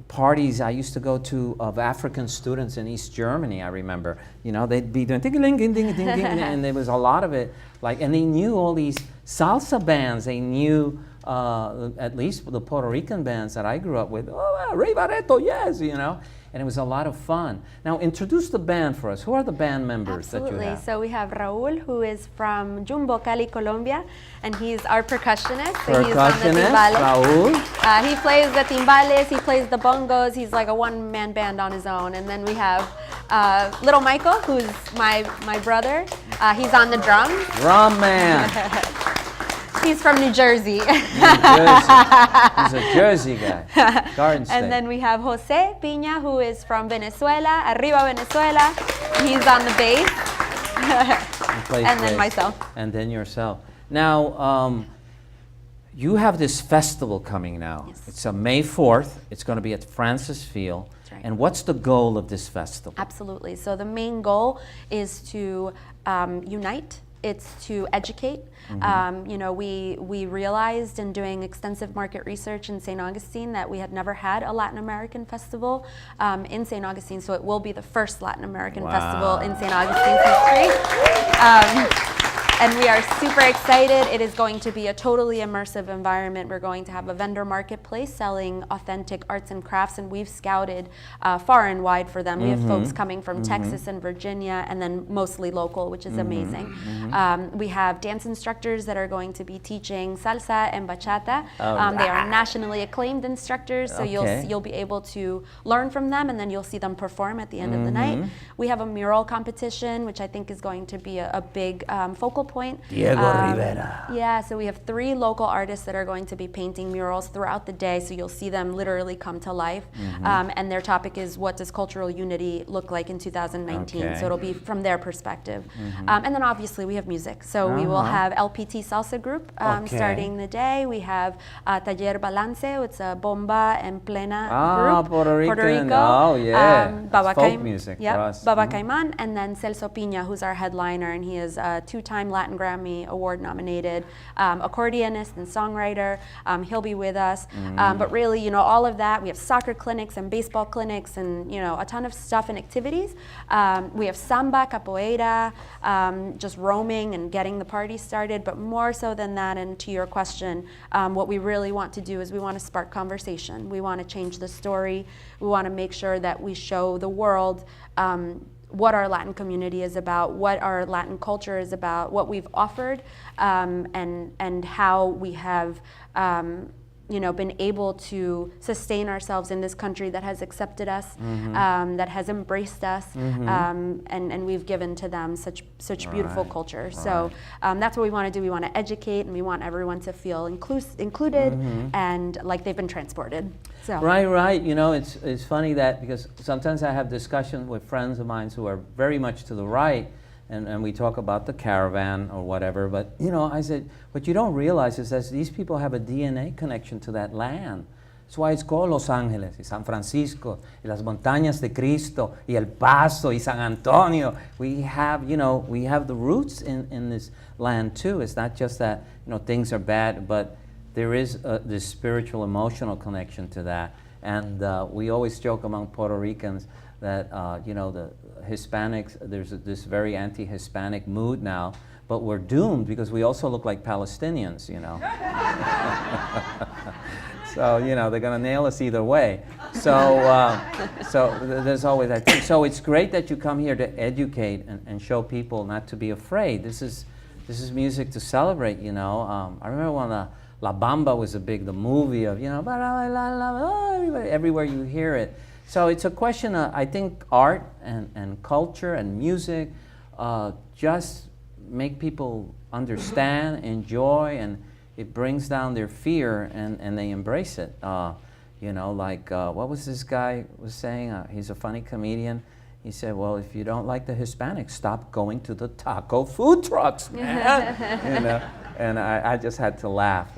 parties I used to go to of African students in East Germany, I remember, you know, they'd be doing ding ding ding ding and there was a lot of it, like, and they knew all these salsa bands. They knew at least the Puerto Rican bands that I grew up with. Oh, Ray Barreto, yes, you know. And it was a lot of fun. Now, introduce the band for us. Who are the band members that you have? So we have Raúl, who is from Jumbo, Cali, Colombia, and he's our percussionist. So he's on the timbales. Raúl. He plays the timbales, he plays the bongos. He's like a one-man band on his own. And then we have little Michael, who's my brother. He's on the drums. Drum man. He's from New Jersey. New Jersey. He's a Jersey guy. Garden State. And then we have Jose Piña, who is from Venezuela, Arriba, Venezuela. He's on the bass. And then myself. And then yourself. Now, you have this festival coming now. Yes. It's May 4th. It's going to be at Francis Field. That's right. And what's the goal of this festival? Absolutely. So the main goal is to unite. It's to educate. You know, we realized in doing extensive market research in St. Augustine that we had never had a Latin American festival in St. Augustine, so it will be the first Latin American festival in St. Augustine's history. And we are super excited. It is going to be a totally immersive environment. We're going to have a vendor marketplace selling authentic arts and crafts, and we've scouted far and wide for them. We have folks coming from Texas and Virginia, and then mostly local, which is amazing. We have dance instructors that are going to be teaching salsa and bachata. They are nationally acclaimed instructors, so you'll be able to learn from them, and then you'll see them perform at the end of the night. We have a mural competition, which I think is going to be a big focal point. Diego Rivera. Yeah, so we have 3 local artists that are going to be painting murals throughout the day, so you'll see them literally come to life. And their topic is, what does cultural unity look like in 2019? Okay. So it'll be from their perspective. And then obviously we have music. So we will have LPT Salsa Group starting the day. We have Taller Balance, it's a bomba en plena group. Puerto Rico. Oh, yeah. Baba folk music for us. Baba Caiman, and then Celso Piña, who's our headliner, and he is a 2-time Latin Grammy Award nominated accordionist and songwriter. He'll be with us. But really, you know, all of that, we have soccer clinics and baseball clinics and, you know, a ton of stuff and activities. We have samba, capoeira, just roaming and getting the party started. But more so than that, and to your question, what we really want to do is we want to spark conversation. We want to change the story. We want to make sure that we show the world what our Latin community is about, what our Latin culture is about, what we've offered, and how we have you know, been able to sustain ourselves in this country that has accepted us, that has embraced us, and we've given to them such beautiful culture. So that's what we want to do. We want to educate, and we want everyone to feel included and like they've been transported. So. Right. You know, it's funny that, because sometimes I have discussions with friends of mine who are very much to the right, and we talk about the caravan or whatever, but, you know, I said, what you don't realize is that these people have a DNA connection to that land. That's why it's called Los Ángeles, y San Francisco, y las montañas de Cristo, y El Paso, y San Antonio. We have, you know, we have the roots in this land too. It's not just that, you know, things are bad, but there is this spiritual, emotional connection to that. And we always joke among Puerto Ricans that, you know, the Hispanics, there's this very anti-Hispanic mood now, but we're doomed because we also look like Palestinians, you know. So, you know, they're going to nail us either way. So, there's always that thing. So it's great that you come here to educate and show people not to be afraid. This is music to celebrate, you know. I remember when La Bamba was the movie of, you know, everywhere you hear it. So it's a question of, I think, art and culture and music just make people understand, enjoy, and it brings down their fear, and they embrace it. You know, like, what was this guy was saying? He's a funny comedian. He said, well, if you don't like the Hispanics, stop going to the taco food trucks, man. You know? And I just had to laugh.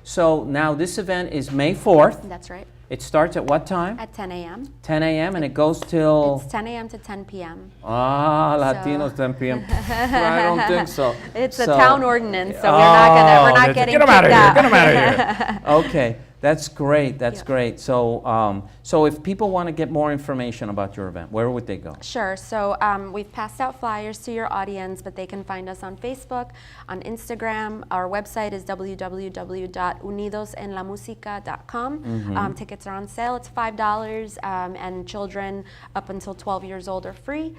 So now this event is May 4th. That's right. It starts at what time? At 10 a.m. 10 a.m. and it goes till? It's 10 a.m. to 10 p.m. Latinos 10 p.m. I don't think so. It's a town ordinance, so we're not getting kicked out. Get them out of here. Okay, that's great. That's great. So, so if people want to get more information about your event, where would they go? Sure. So we've passed out flyers to your audience, but they can find us on Facebook, on Instagram. Our website is www.unidosenlamusica.com. Tickets are on sale. It's $5, and children up until 12 years old are free.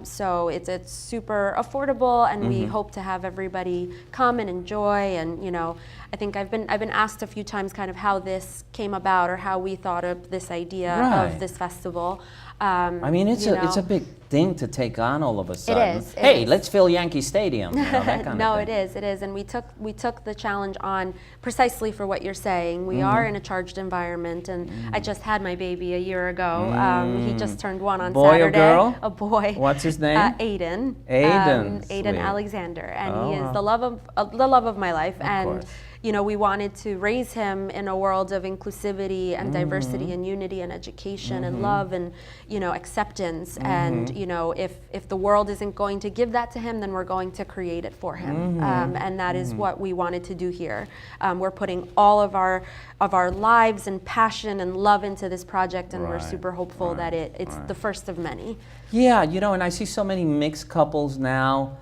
So it's super affordable, and we hope to have everybody come and enjoy. And you know, I think I've been asked a few times kind of how this came about or how we thought of this idea of this festival. I mean, it's a big thing to take on all of a sudden. It is. Hey, let's fill Yankee Stadium. You know, that kind no, of thing. it is, and we took the challenge on precisely for what you're saying. We are in a charged environment, and I just had my baby a year ago. He just turned 1 on boy Saturday. Or girl? A boy. What's his name? Aiden. Aiden. Aiden Alexander, and he is wow. the love of my life. Of course. You know, we wanted to raise him in a world of inclusivity and diversity and unity and education and love and, you know, acceptance. And, you know, if the world isn't going to give that to him, then we're going to create it for him. And that is what we wanted to do here. We're putting all of our lives and passion and love into this project, and we're super hopeful that it's the first of many. Yeah, you know, and I see so many mixed couples now.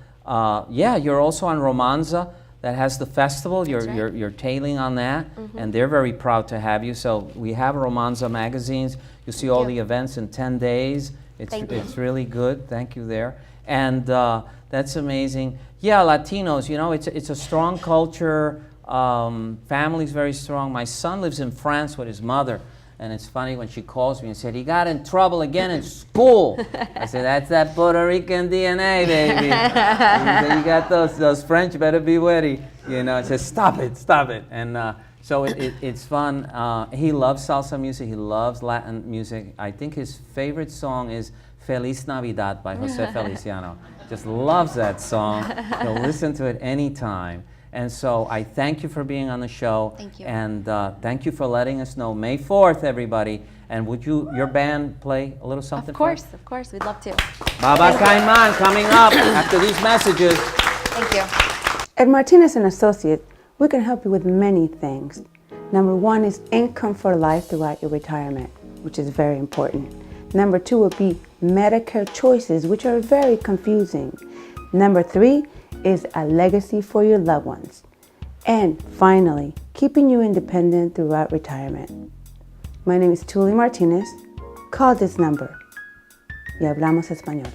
You're also on Romanza. That has the festival. You're tailing on that, and they're very proud to have you. So we have Romanza magazines. You see all the events in 10 days. It's really good. Thank you there. And that's amazing. Yeah, Latinos, you know, it's a strong culture. Family's very strong. My son lives in France with his mother. And it's funny when she calls me and said, he got in trouble again in school. I said, that's that Puerto Rican DNA, baby. You got those French, you better be ready. You know, I said, stop it. And so it's fun. He loves salsa music. He loves Latin music. I think his favorite song is Feliz Navidad by Jose Feliciano. Just loves that song. He'll listen to it anytime. And so I thank you for being on the show. Thank you. And thank you for letting us know. May 4th, everybody. And would your band play a little something for us? Of course, we'd love to. Baba Caiman coming up after these messages. Thank you. At Martinez & Associates, we can help you with many things. Number 1 is income for life throughout your retirement, which is very important. Number 2 would be Medicare choices, which are very confusing. Number 3 is a legacy for your loved ones. And finally, keeping you independent throughout retirement. My name is Tuli Martinez. Call this number. Y hablamos español.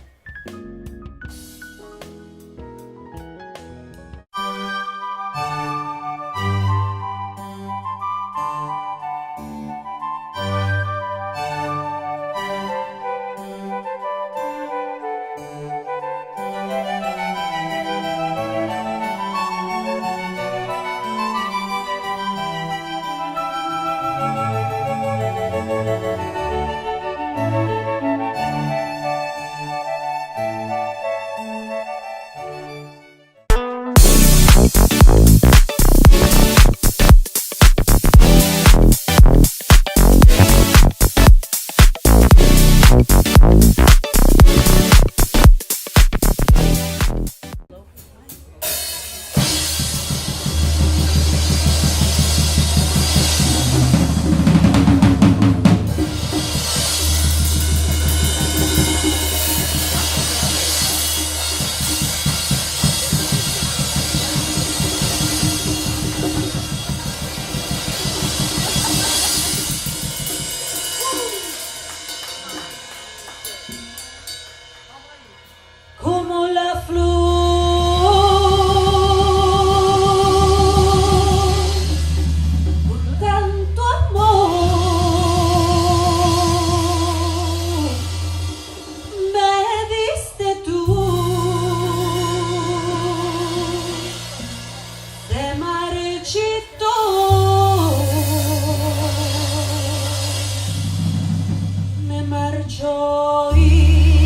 Me marchó y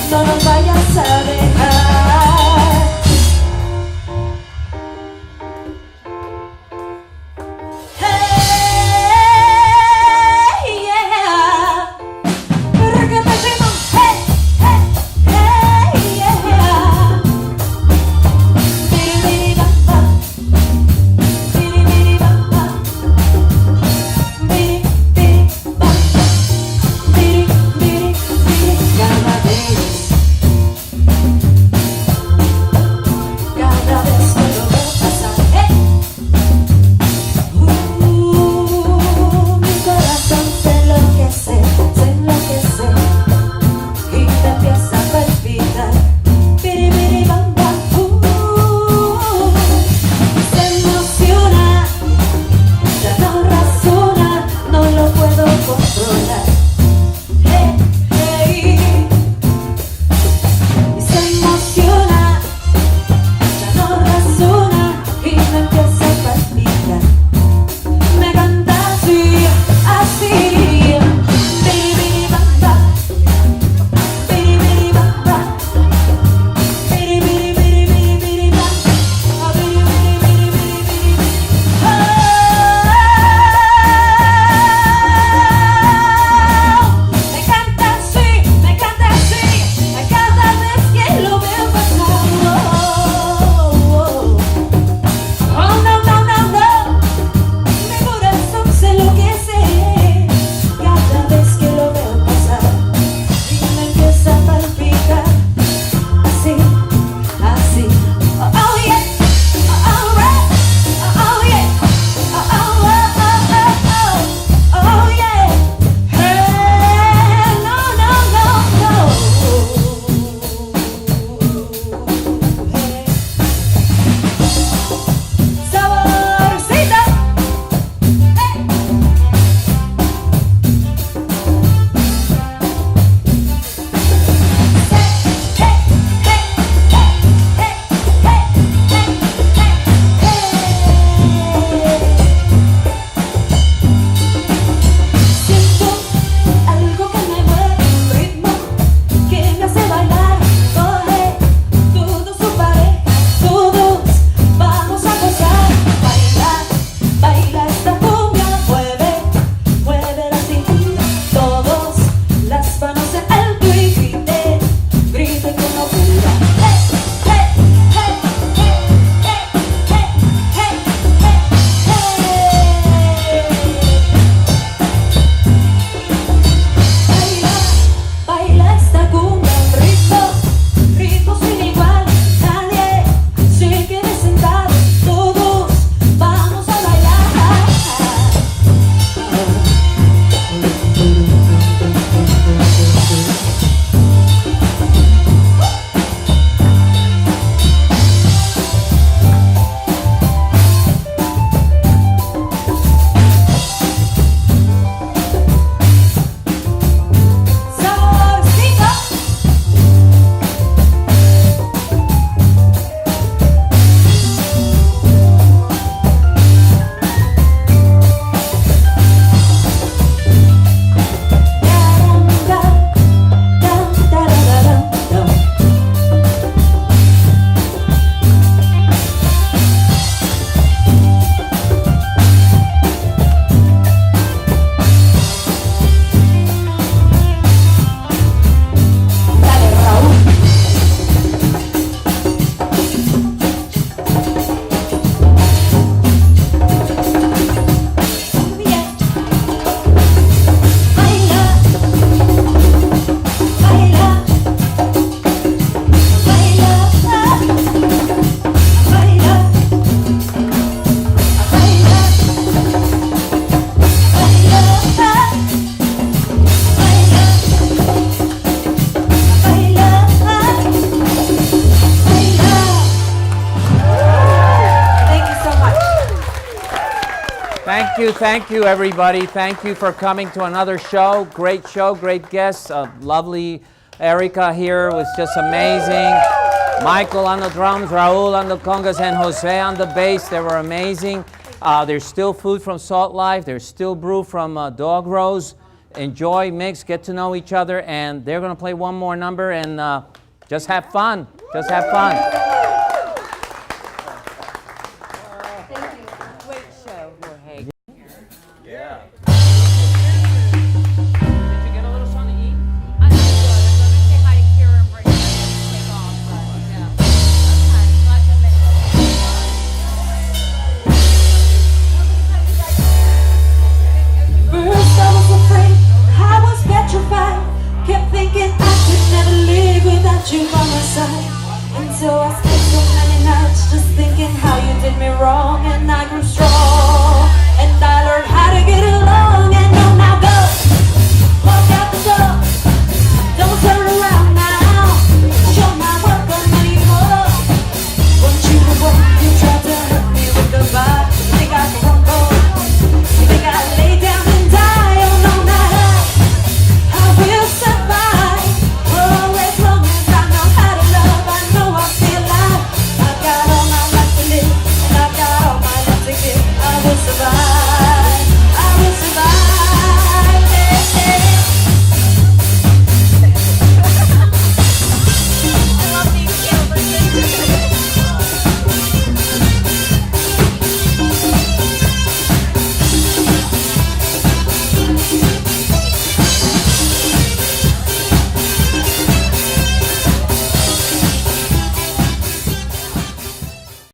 no nos vayas a dejar. Hey, yeah. Reggaeton, hey, hey, hey, yeah. Biri, biri, ba, ba. Biri, biri, ba, ba. Biri, biri, ba. Biri, biri, biri. Cada vez que lo veo pasar, mi corazón se enloquece y te empieza a palpitar. Biri, biri, bam, bam, se emociona, ya no razona, no lo puedo controlar. Hey, hey, y se emociona, ya no razona y me empieza a palpitar. Me canta así, así. Biri, biri, bam, bam. Biri, biri, bam, bam. Biri, biri, biri, biri, biri, bam. Ah, biri, biri, biri, biri, biri, biri. Oh, me canta así, me canta así. Cada vez que lo veo pasar. Oh, no, no, no, no. Mi corazón se enloquece cada vez que lo veo pasar y me empieza a palpitar así, así. Oh, oh yeah, oh, oh, right. Oh, yeah, oh, oh, oh, oh, oh, oh, yeah. Hey, no, no, no, no. Hey. Saborcito. Siento algo que me mueve, un ritmo que me hace bailar. Coge todo su pareja, todos vamos a gozar. Baila, baila esta cumbia, mueve, mueve la cintura. Todos las manos en alto y griten, griten con locura. Hey, hey, hey, hey, hey, hey, hey, hey, Baila, baila esta cumbia, un ritmo, ritmo sin igual. Nadie se quede sentado, todos vamos a bailar. Saborcito. Dale, Raúl. Yeah. Baila, baila, baila, baila, Thank you so much. Thank you, everybody. Thank you for coming to another show. Great guests. Lovely Erika here was just amazing. Michael on the drums, Raul on the congas, and Jose on the bass. They were amazing. There's still food from Salt Life. There's still brew from Dog Rose. enjoy, mix, get to know each other, and they're going to play one more number, and just have fun. Just have fun. Thank you. Great show, Jorge. Yeah. Did you get a little something to eat? I'm not good. I'm going to say hi to Kira and bring her to take off, but yeah. Okay, glad to meet you. First I was afraid, I was petrified. Kept thinking I could never live without you by my side. And so I spent so many nights just thinking how you did me wrong. And I grew strong, and I learned how to get along.